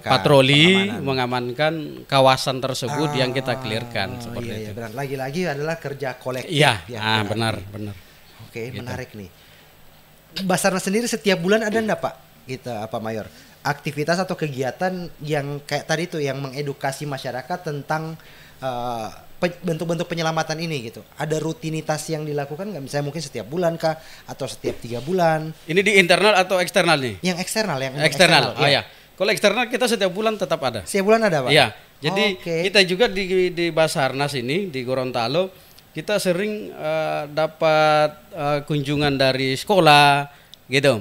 patroli mengamankan kawasan tersebut yang kita clearkan seperti itu. Benar. Lagi-lagi adalah kerja kolektif. Benar. Gitu. Menarik nih. Basarnas sendiri setiap bulan ada enggak Pak? Gitu Pak Mayor. Aktivitas atau kegiatan yang kayak tadi tuh yang mengedukasi masyarakat tentang bentuk-bentuk penyelamatan ini gitu. Ada rutinitas yang dilakukan nggak? Misalnya mungkin setiap bulan kah atau setiap 3 bulan? Ini di internal atau eksternal nih? Yang eksternal, eksternal. Kalau eksternal kita setiap bulan tetap ada. Setiap bulan ada Pak? Iya. Jadi kita juga di Basarnas ini di Gorontalo kita sering dapat kunjungan dari sekolah gitu,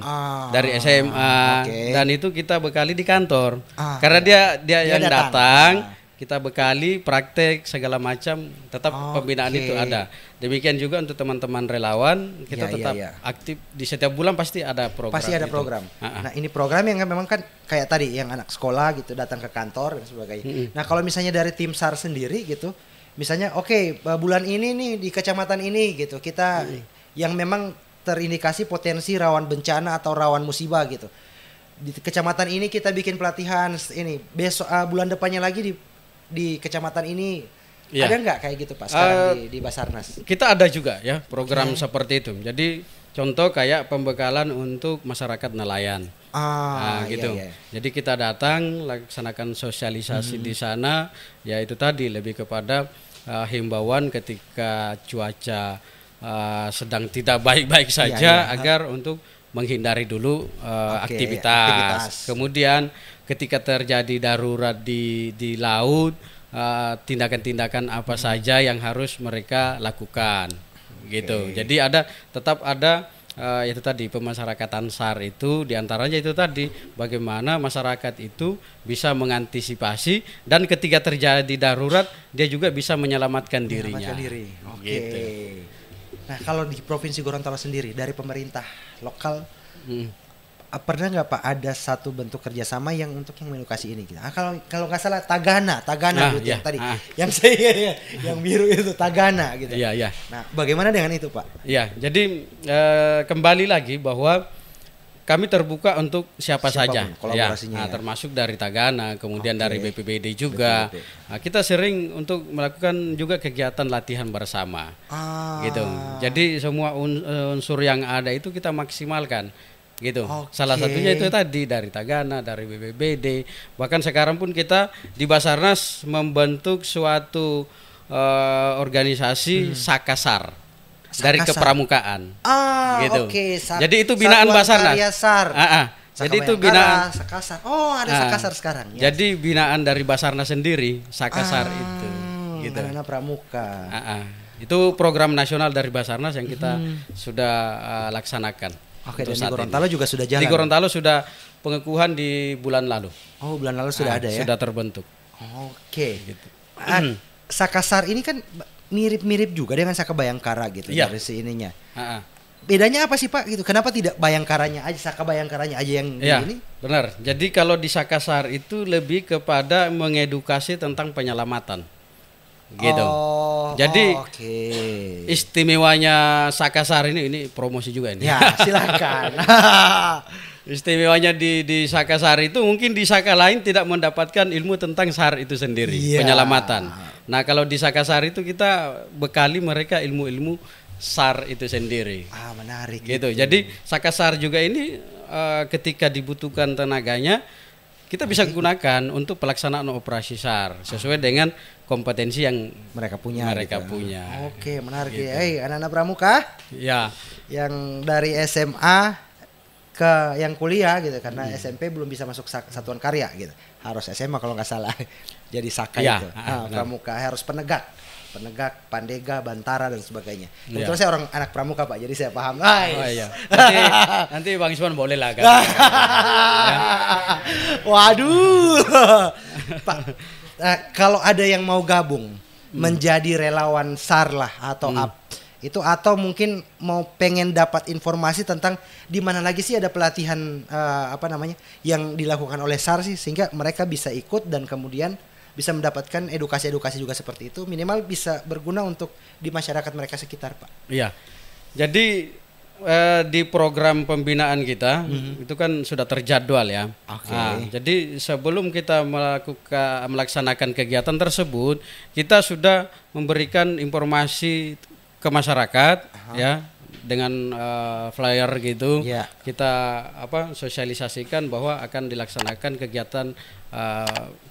dari SMA dan itu kita bekali di kantor karena dia yang datang kita bekali praktek segala macam, tetap pembinaan itu ada. Demikian juga untuk teman-teman relawan kita tetap aktif di setiap bulan pasti ada program. Pasti ada program. Nah ini program yang memang kan kayak tadi yang anak sekolah gitu datang ke kantor dan sebagainya. Nah kalau misalnya dari tim SAR sendiri gitu, misalnya bulan ini nih di kecamatan ini gitu kita yang memang terindikasi potensi rawan bencana atau rawan musibah gitu. Di kecamatan ini kita bikin pelatihan ini, besok bulan depannya lagi di kecamatan ini. Ada nggak kayak gitu Pak sekarang di Basarnas? Kita ada juga ya program seperti itu. Jadi contoh kayak pembekalan untuk masyarakat nelayan. Gitu. Jadi kita datang laksanakan sosialisasi di sana, yaitu tadi lebih kepada himbauan ketika cuaca sedang tidak baik-baik saja agar untuk menghindari dulu aktivitas. Kemudian ketika terjadi darurat di laut, tindakan-tindakan apa saja yang harus mereka lakukan gitu. Jadi tetap ada itu tadi pemasyarakatan SAR itu diantaranya itu tadi bagaimana masyarakat itu bisa mengantisipasi dan ketika terjadi darurat dia juga bisa menyelamatkan dirinya. Gitu. Nah kalau di Provinsi Gorontalo sendiri dari pemerintah lokal pernah nggak Pak ada satu bentuk kerjasama yang untuk yang mengedukasi ini? Kalau nggak salah Tagana gitu yang tadi, yang saya yang biru itu Tagana gitu. Nah bagaimana dengan itu Pak? Jadi kembali lagi bahwa kami terbuka untuk siapa saja, termasuk dari Tagana, kemudian dari BPBD juga. Nah, kita sering untuk melakukan juga kegiatan latihan bersama, gitu. Jadi semua unsur yang ada itu kita maksimalkan. Gitu. Salah satunya itu tadi dari Tagana, dari BPBD, bahkan sekarang pun kita di Basarnas membentuk suatu organisasi Sakasar dari kepramukaan. Gitu. Jadi itu binaan Basarnas. Jadi itu binaan Sakasar. Ada Sakasar sekarang. Jadi binaan dari Basarnas sendiri, Sakasar itu. Gitu. Anak pramuka. Itu program nasional dari Basarnas yang kita sudah laksanakan. Dan di Gorontalo juga sudah jalan. Di Gorontalo sudah pengukuhan di bulan lalu. Bulan lalu sudah ada ya. Sudah terbentuk. Gitu. Sakasar ini kan mirip-mirip juga dengan Saka Bayangkara gitu dari si ininya. Ha-ha. Bedanya apa sih Pak gitu? Kenapa tidak Bayangkaranya aja, Saka Bayangkaranya aja yang ini? Benar. Jadi kalau di Sakasar itu lebih kepada mengedukasi tentang penyelamatan. Gitu. Jadi istimewanya Sakasar ini promosi juga ini. Ya, silakan. Istimewanya di Sakasar itu mungkin di Saka lain tidak mendapatkan ilmu tentang SAR itu sendiri, penyelamatan. Nah, kalau di Sakasar itu kita bekali mereka ilmu-ilmu SAR itu sendiri. Menarik. Gitu. Jadi Sakasar juga ini ketika dibutuhkan tenaganya kita bisa gunakan untuk pelaksanaan operasi SAR sesuai dengan kompetensi yang mereka punya. Oke, menarik gitu. Ya. Anak-anak pramuka? Ya. Yang dari SMA ke yang kuliah gitu karena SMP belum bisa masuk satuan karya gitu. Harus SMA kalau nggak salah. Jadi Saka itu. Pramuka harus penegak, Pandega, Bantara dan sebagainya. Kebetulan saya orang anak pramuka Pak, jadi saya paham. Nanti Bang Iswan boleh lah kan. Waduh. Pak, kalau ada yang mau gabung menjadi relawan SAR lah atau itu atau mungkin mau pengen dapat informasi tentang di mana lagi sih ada pelatihan yang dilakukan oleh SAR sih sehingga mereka bisa ikut dan kemudian bisa mendapatkan edukasi-edukasi juga seperti itu, minimal bisa berguna untuk di masyarakat mereka sekitar Pak. Iya. Jadi di program pembinaan kita itu kan sudah terjadwal ya. Jadi sebelum kita melaksanakan kegiatan tersebut, kita sudah memberikan informasi ke masyarakat ya dengan flyer gitu. Kita sosialisasikan bahwa akan dilaksanakan kegiatan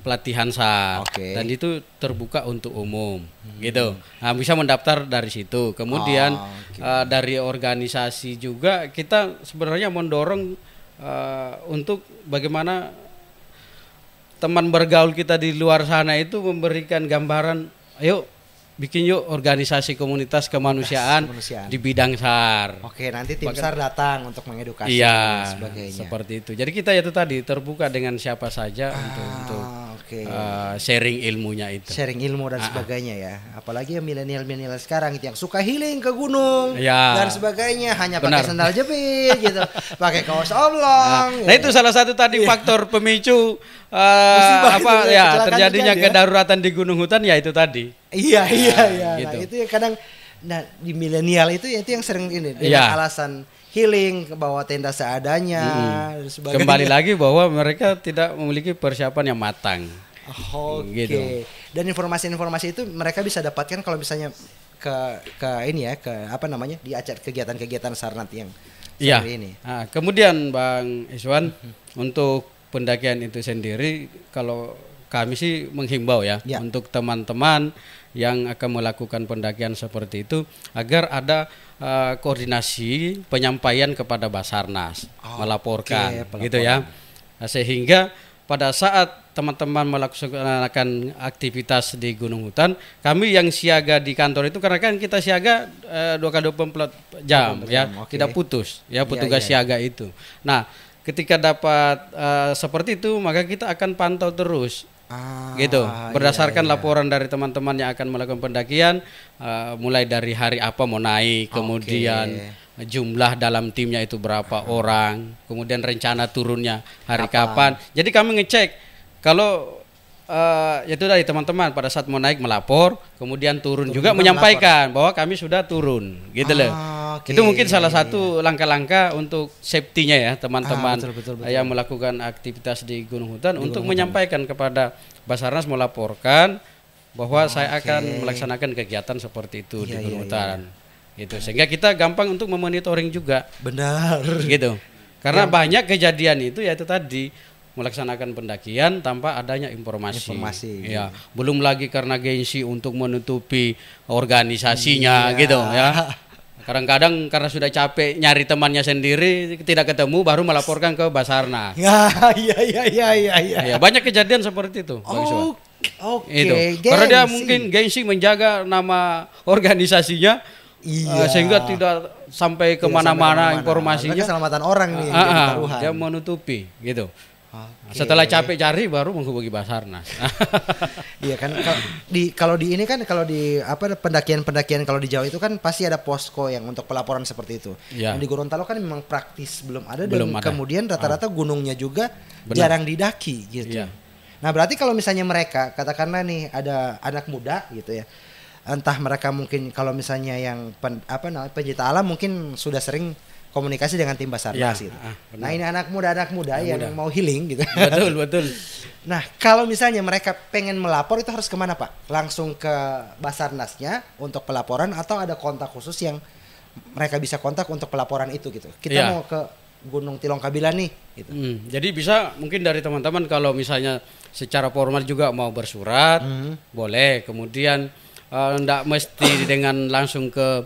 pelatihan SAR dan itu terbuka untuk umum gitu. Nah, bisa mendaftar dari situ. Kemudian dari organisasi juga kita sebenarnya mendorong untuk bagaimana teman bergaul kita di luar sana itu memberikan gambaran, ayo bikin yuk organisasi komunitas kemanusiaan di bidang SAR. Oke, nanti tim SAR datang untuk mengedukasi dan sebagainya. Seperti itu. Jadi kita itu tadi terbuka dengan siapa saja untuk sharing ilmunya itu. Sharing ilmu dan sebagainya ya. Apalagi yang milenial sekarang itu yang suka healing ke gunung dan sebagainya, hanya pakai sandal jepit gitu, pakai kaos oblong. Nah, itu salah satu tadi faktor pemicu terjadinya kedaruratan di gunung hutan ya itu tadi. Iya. Gitu. Nah, itu yang kadang di milenial itu yang sering ini dengan alasan healing, bawa tenda seadanya dan sebagainya. Kembali lagi bahwa mereka tidak memiliki persiapan yang matang. Gitu. Dan informasi-informasi itu mereka bisa dapatkan kalau misalnya ke di acara kegiatan-kegiatan SAR nanti yang ini. Nah, kemudian Bang Iswan untuk pendakian itu sendiri kalau kami sih menghimbau untuk teman-teman yang akan melakukan pendakian seperti itu agar ada koordinasi penyampaian kepada Basarnas, melaporkan gitu ya. Sehingga pada saat teman-teman melaksanakan aktivitas di Gunung Hutan, kami yang siaga di kantor itu karena kan kita siaga 2x24 jam tidak putus petugas siaga itu. Nah, ketika dapat seperti itu maka kita akan pantau terus. Gitu, berdasarkan laporan dari teman-teman yang akan melakukan pendakian, mulai dari hari apa mau naik, kemudian jumlah dalam timnya itu berapa orang, kemudian rencana turunnya hari kapan. Jadi kami ngecek kalau itu dari teman-teman pada saat mau naik melapor, kemudian turun juga menyampaikan bahwa kami sudah turun, gitu loh. Itu mungkin salah satu langkah-langkah untuk safety-nya ya teman-teman yang melakukan aktivitas di Gunung Hutan untuk menyampaikan kepada Basarnas melaporkan bahwa saya akan melaksanakan kegiatan seperti itu di Gunung Hutan. Gitu. Sehingga kita gampang untuk memonitoring juga. Benar. Gitu. Karena banyak kejadian itu yaitu tadi melaksanakan pendakian tanpa adanya informasi. Ya, belum lagi karena gengsi untuk menutupi organisasinya gitu ya. Kadang-kadang karena sudah capek nyari temannya sendiri tidak ketemu baru melaporkan ke Basarnas. Iya. Banyak kejadian seperti itu. Karena dia mungkin gengsi menjaga nama organisasinya sehingga tidak sampai kemana-mana informasinya. Keselamatan orang nih. Dia menutupi gitu. Okay. Setelah capek cari baru menghubungi Basarnas. Iya kan, kalau di ini kan, kalau di apa pendakian kalau di Jawa itu kan pasti ada posko yang untuk pelaporan seperti itu. Ya. Di Gorontalo kan memang praktis belum ada, belum dan ada. Kemudian rata-rata gunungnya juga Benar. jarang didaki gitu. Ya. Nah berarti kalau misalnya mereka katakanlah nih ada anak muda gitu ya, entah mereka mungkin kalau misalnya yang pencinta alam mungkin sudah sering komunikasi dengan tim Basarnas gitu. Nah ini anak muda yang mau healing gitu. Betul. Nah kalau misalnya mereka pengen melapor itu harus kemana Pak? Langsung ke Basarnasnya untuk pelaporan atau ada kontak khusus yang mereka bisa kontak untuk pelaporan itu gitu? Kita mau ke Gunung Tilong Kabila nih gitu. Jadi bisa mungkin dari teman-teman kalau misalnya secara formal juga mau bersurat, boleh. Kemudian enggak mesti dengan langsung ke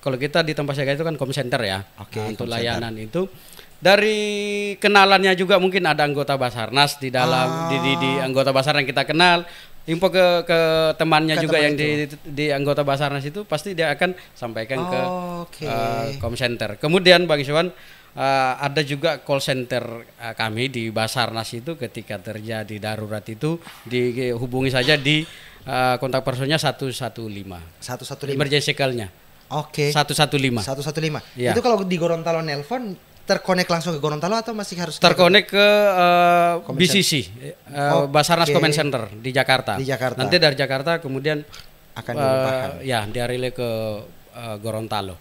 kalau kita di tempat saya itu kan com center ya. Untuk layanan itu. Dari kenalannya juga mungkin ada anggota Basarnas di dalam di anggota Basarnas yang kita kenal. Info ke temannya juga yang di anggota Basarnas itu pasti dia akan sampaikan ke com center. Kemudian Bang Iswan, ada juga call center kami di Basarnas itu ketika terjadi darurat itu dihubungi saja di kontak personnya 115. Emergency call-nya. 115. Ya. Itu kalau di Gorontalo nelpon terkonek langsung ke Gorontalo atau masih harus terkonek ke BCC Basarnas Command Center di Jakarta. Nanti dari Jakarta kemudian akan dia relay ke Gorontalo.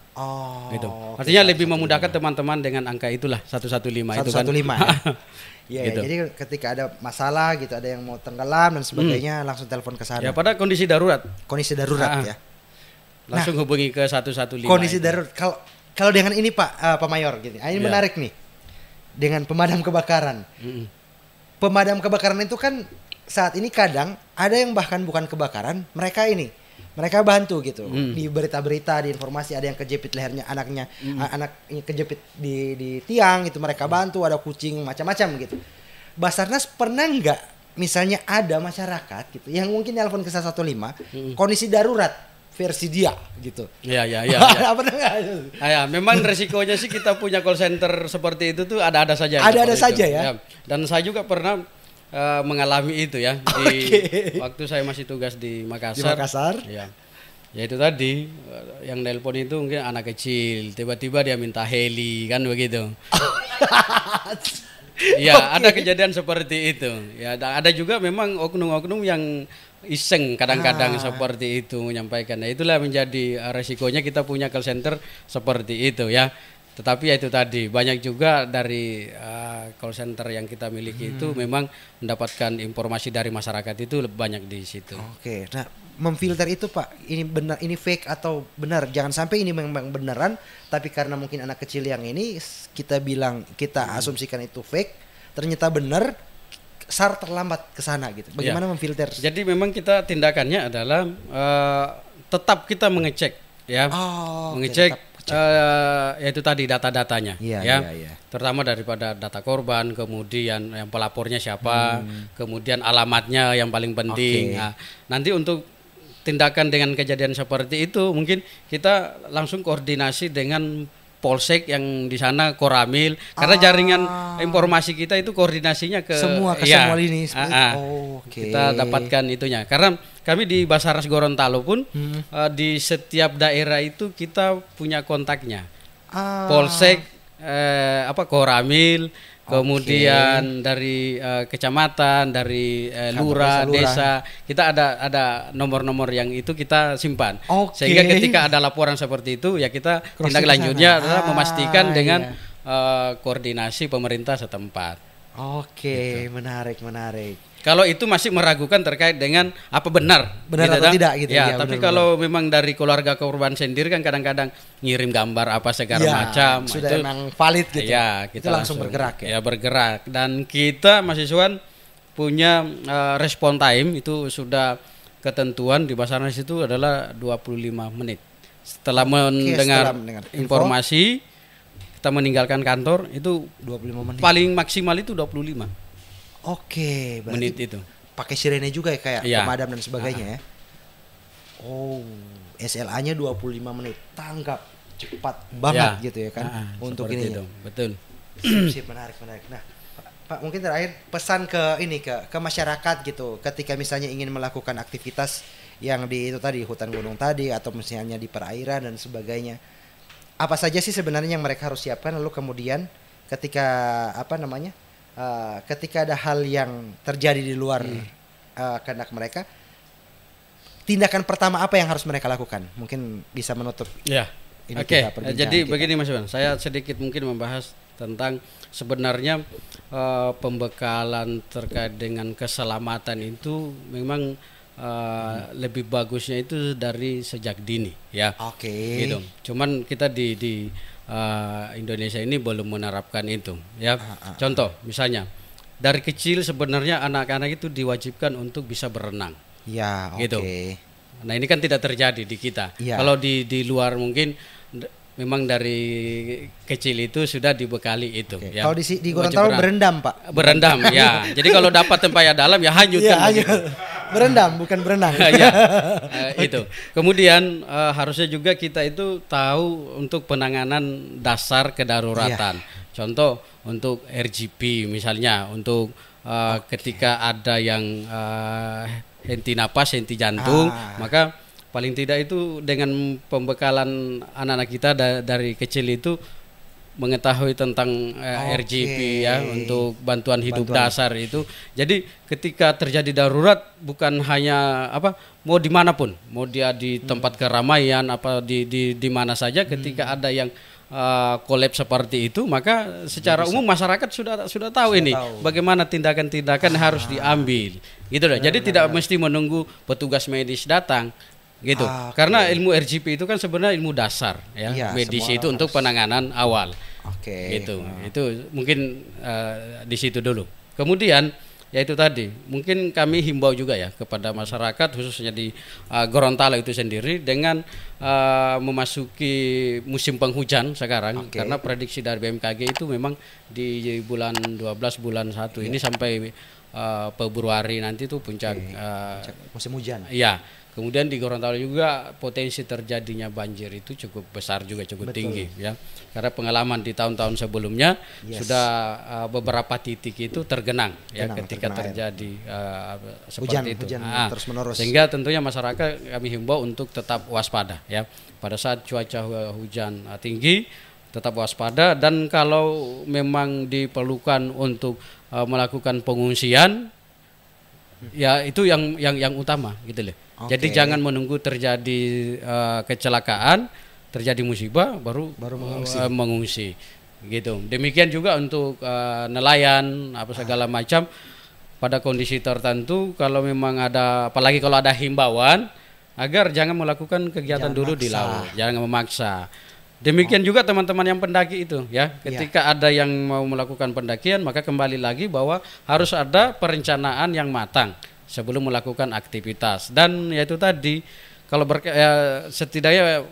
Gitu. Artinya lebih memudahkan teman-teman dengan angka itulah 115 itu kan. Ya, gitu. Jadi ketika ada masalah gitu, ada yang mau tenggelam dan sebagainya langsung telepon ke sana. Ya pada kondisi darurat. Ya. Langsung hubungi ke 115. Kondisi darurat kalau dengan ini Pak Mayor gini, ini menarik nih. Dengan pemadam kebakaran. Pemadam kebakaran itu kan saat ini kadang ada yang bahkan bukan kebakaran, mereka bantu gitu. Di berita-berita, di informasi ada yang kejepit lehernya anaknya, anaknya kejepit di tiang itu mereka bantu, ada kucing macam-macam gitu. Basarnas pernah nggak misalnya ada masyarakat gitu yang mungkin telepon ke 115 kondisi darurat versi dia gitu. Ya. Memang resikonya sih kita punya call center seperti itu tuh ada saja. Ada saja ya. Dan saya juga pernah mengalami itu ya waktu saya masih tugas di Makassar. Ya itu tadi yang nelpon itu mungkin anak kecil, tiba-tiba dia minta heli kan begitu. Ya ada kejadian seperti itu. Ya ada juga memang oknum-oknum yang iseng kadang-kadang seperti itu menyampaikan. Nah, itulah menjadi resikonya kita punya call center seperti itu ya. Tetapi ya itu tadi banyak juga dari call center yang kita miliki itu memang mendapatkan informasi dari masyarakat itu banyak di situ. Oke. Nah, memfilter itu Pak, ini benar, ini fake atau benar? Jangan sampai ini memang beneran, tapi karena mungkin anak kecil yang ini kita asumsikan itu fake, ternyata benar. SAR terlambat ke sana gitu. Bagaimana memfilter? Jadi memang kita tindakannya adalah tetap kita mengecek ya. Mengecek yaitu tadi data-datanya ya. Terutama daripada data korban, kemudian yang pelapornya siapa, kemudian alamatnya yang paling penting. Nah, nanti untuk tindakan dengan kejadian seperti itu mungkin kita langsung koordinasi dengan Polsek yang di sana Koramil karena jaringan informasi kita itu koordinasinya ke semua lini. Kita dapatkan itunya karena kami di Basarnas Gorontalo pun di setiap daerah itu kita punya kontaknya. Polsek Koramil, kemudian dari kecamatan, dari lurah, desa, kita ada nomor-nomor yang itu kita simpan. Sehingga ketika ada laporan seperti itu ya kita tindak lanjutnya adalah memastikan dengan koordinasi pemerintah setempat. Gitu. Menarik. Kalau itu masih meragukan terkait dengan apa benar atau tidak gitu ya. Tapi kalau memang dari keluarga korban sendiri kan kadang-kadang ngirim gambar apa segala macam sudah itu memang valid gitu. Ya, kita itu langsung bergerak ya. Bergerak dan kita mahasiswa punya respon time itu sudah ketentuan di Basarnas itu adalah 25 menit. Setelah mendengar informasi kita meninggalkan kantor itu 25 menit. Paling maksimal itu 25. Menit itu. Pakai sirene juga ya kayak pemadam dan sebagainya ya. SLA-nya 25 menit. Tanggap cepat banget gitu ya kan. Untuk ini. Betul. Sip, menarik. Nah, Pak, mungkin terakhir pesan ke masyarakat gitu, ketika misalnya ingin melakukan aktivitas yang di itu tadi hutan gunung tadi atau misalnya di perairan dan sebagainya. Apa saja sih sebenarnya yang mereka harus siapkan, lalu kemudian ketika ketika ada hal yang terjadi di luar kehendak mereka, tindakan pertama apa yang harus mereka lakukan? Mungkin bisa menutup. Ya. Oke. Jadi begini Mas Iwan, saya sedikit mungkin membahas tentang sebenarnya pembekalan terkait dengan keselamatan itu memang lebih bagusnya itu dari sejak dini ya. Oke. Gitu. Cuman kita di Indonesia ini belum menerapkan itu ya. Contoh misalnya dari kecil sebenarnya anak-anak itu diwajibkan untuk bisa berenang. Ya, oke. Gitu. Nah, ini kan tidak terjadi di kita. Ya. Kalau di luar mungkin memang dari kecil itu sudah dibekali itu. Ya. Kalau di Gorontalo berendam Pak. Berendam ya. Jadi kalau dapat tempat yang dalam ya hanyut kan. Berendam bukan berenang. Ya. Itu. Kemudian harusnya juga kita itu tahu untuk penanganan dasar kedaruratan. Contoh untuk RGP misalnya untuk ketika ada yang henti napas, henti jantung, maka paling tidak itu dengan pembekalan anak-anak kita dari kecil itu mengetahui tentang RGP ya untuk bantuan hidup dasar itu. Jadi ketika terjadi darurat bukan hanya mau dimanapun, mau dia di tempat keramaian di mana saja, ketika ada yang kolaps seperti itu, maka secara umum masyarakat sudah tahu bagaimana tindakan-tindakan harus diambil gitu loh. Jadi tidak mesti menunggu petugas medis datang gitu. Karena ilmu RGP itu kan sebenarnya ilmu dasar ya, medis itu untuk penanganan awal. Gitu. Itu mungkin di situ dulu. Kemudian ya itu tadi, mungkin kami himbau juga ya kepada masyarakat khususnya di Gorontalo itu sendiri dengan memasuki musim penghujan sekarang, karena prediksi dari BMKG itu memang di bulan 12 bulan 1 ini sampai Februari nanti tuh puncak musim hujan. Iya. Kemudian di Gorontalo juga potensi terjadinya banjir itu cukup besar juga, cukup tinggi ya. Karena pengalaman di tahun-tahun sebelumnya sudah beberapa titik itu tergenang ya ketika terjadi seperti itu. Hujan terus menerus. Sehingga tentunya masyarakat kami himbau untuk tetap waspada ya. Pada saat cuaca hujan tinggi tetap waspada, dan kalau memang diperlukan untuk melakukan pengungsian ya itu yang utama gitu loh. Jadi jangan menunggu terjadi kecelakaan, terjadi musibah baru mengungsi gitu. Demikian juga untuk nelayan segala macam pada kondisi tertentu, kalau memang ada, apalagi kalau ada himbauan agar jangan melakukan kegiatan dulu di laut, jangan memaksa. Demikian juga teman-teman yang pendaki itu ya, ketika ada yang mau melakukan pendakian, maka kembali lagi bahwa harus ada perencanaan yang matang sebelum melakukan aktivitas. Dan yaitu tadi kalau setidaknya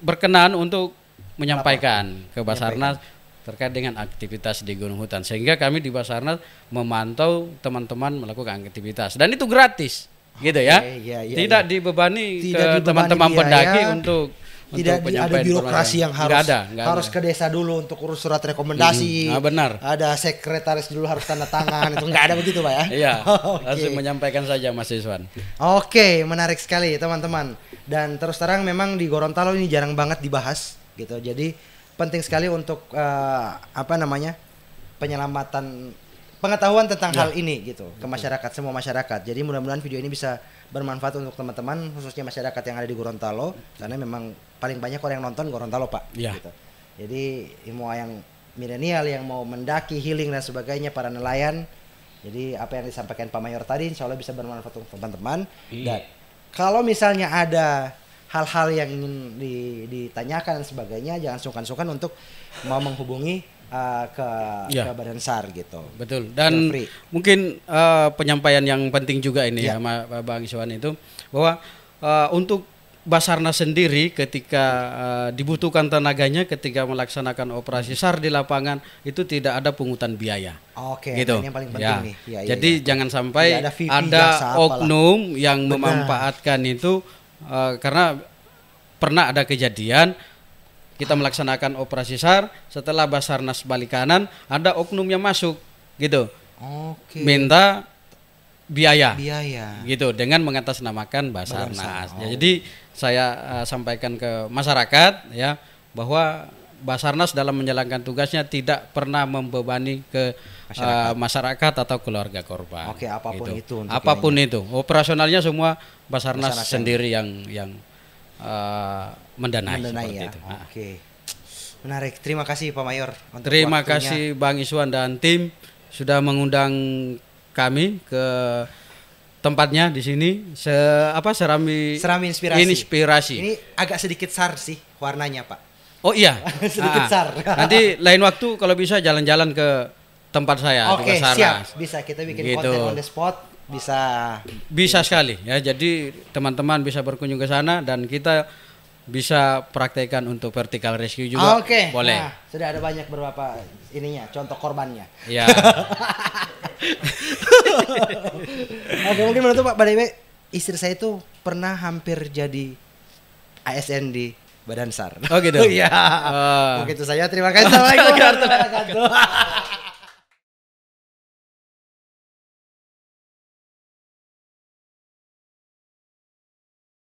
berkenan untuk menyampaikan ke Basarnas terkait dengan aktivitas di Gunung Hutan, sehingga kami di Basarnas memantau teman-teman melakukan aktivitas, dan itu gratis gitu ya. Tidak dibebani ke teman-teman pendaki untuk tidak ada birokrasi yang harus ke desa dulu untuk urus surat rekomendasi. Benar. Ada sekretaris dulu harus tanda tangan, itu nggak ada begitu Pak ya? Iya. Langsung menyampaikan saja Mas Iswan. Oke, menarik sekali teman-teman. Dan terus terang memang di Gorontalo ini jarang banget dibahas gitu. Jadi penting sekali untuk penyelamatan, pengetahuan tentang hal ini gitu ke masyarakat, semua masyarakat. Jadi mudah-mudahan video ini bisa bermanfaat untuk teman-teman, khususnya masyarakat yang ada di Gorontalo, karena memang paling banyak orang yang nonton Gorontalo Pak. Gitu. Jadi semua yang milenial yang mau mendaki, healing dan sebagainya, para nelayan. Jadi apa yang disampaikan Pak Mayor tadi insya Allah bisa bermanfaat untuk teman-teman. Dan kalau misalnya ada hal-hal yang ingin ditanyakan dan sebagainya, jangan sungkan-sungkan untuk mau menghubungi ke Badan SAR gitu. Betul. Dan mungkin penyampaian yang penting juga ini ya Bang Iswan itu, bahwa untuk Basarnas sendiri ketika dibutuhkan tenaganya ketika melaksanakan operasi SAR di lapangan itu tidak ada pungutan biaya. Gitu. Yang paling penting nih. Jadi jangan sampai ada oknum yang memanfaatkan itu, karena pernah ada kejadian kita melaksanakan operasi SAR, setelah Basarnas balik kanan, ada oknum yang masuk gitu. Oke. Minta biaya. Gitu dengan mengatasnamakan Basarnas. Ya, jadi saya sampaikan ke masyarakat ya bahwa Basarnas dalam menjalankan tugasnya tidak pernah membebani ke masyarakat atau keluarga korban. Oke, apapun gitu. itu. Apapun itu. Operasionalnya semua Basarnas sendiri yang mendanai seperti ya. itu. Oke. Menarik. Terima kasih Pak Mayor. Terima kasih Bang Iswan dan tim sudah mengundang kami ke tempatnya di sini. Serami inspirasi. Ini agak sedikit SAR sih warnanya, Pak. Oh iya. Sedikit SAR. Nanti lain waktu kalau bisa jalan-jalan ke tempat saya. Oke, siap. Bisa kita bikin gitu. konten on the spot. Bisa sekali ya. Jadi teman-teman bisa berkunjung ke sana dan kita bisa praktekkan untuk vertical rescue juga. Oke. Boleh. Nah, sudah ada banyak beberapa contoh korbannya. Ya. Oke, mungkin menurut Pak Badewe, istri saya itu pernah hampir jadi ASN di Badan SAR. Oh gitu. Iya. Begitu saja. Terima kasih. Assalamualaikum warahmatullahi wabarakatuh.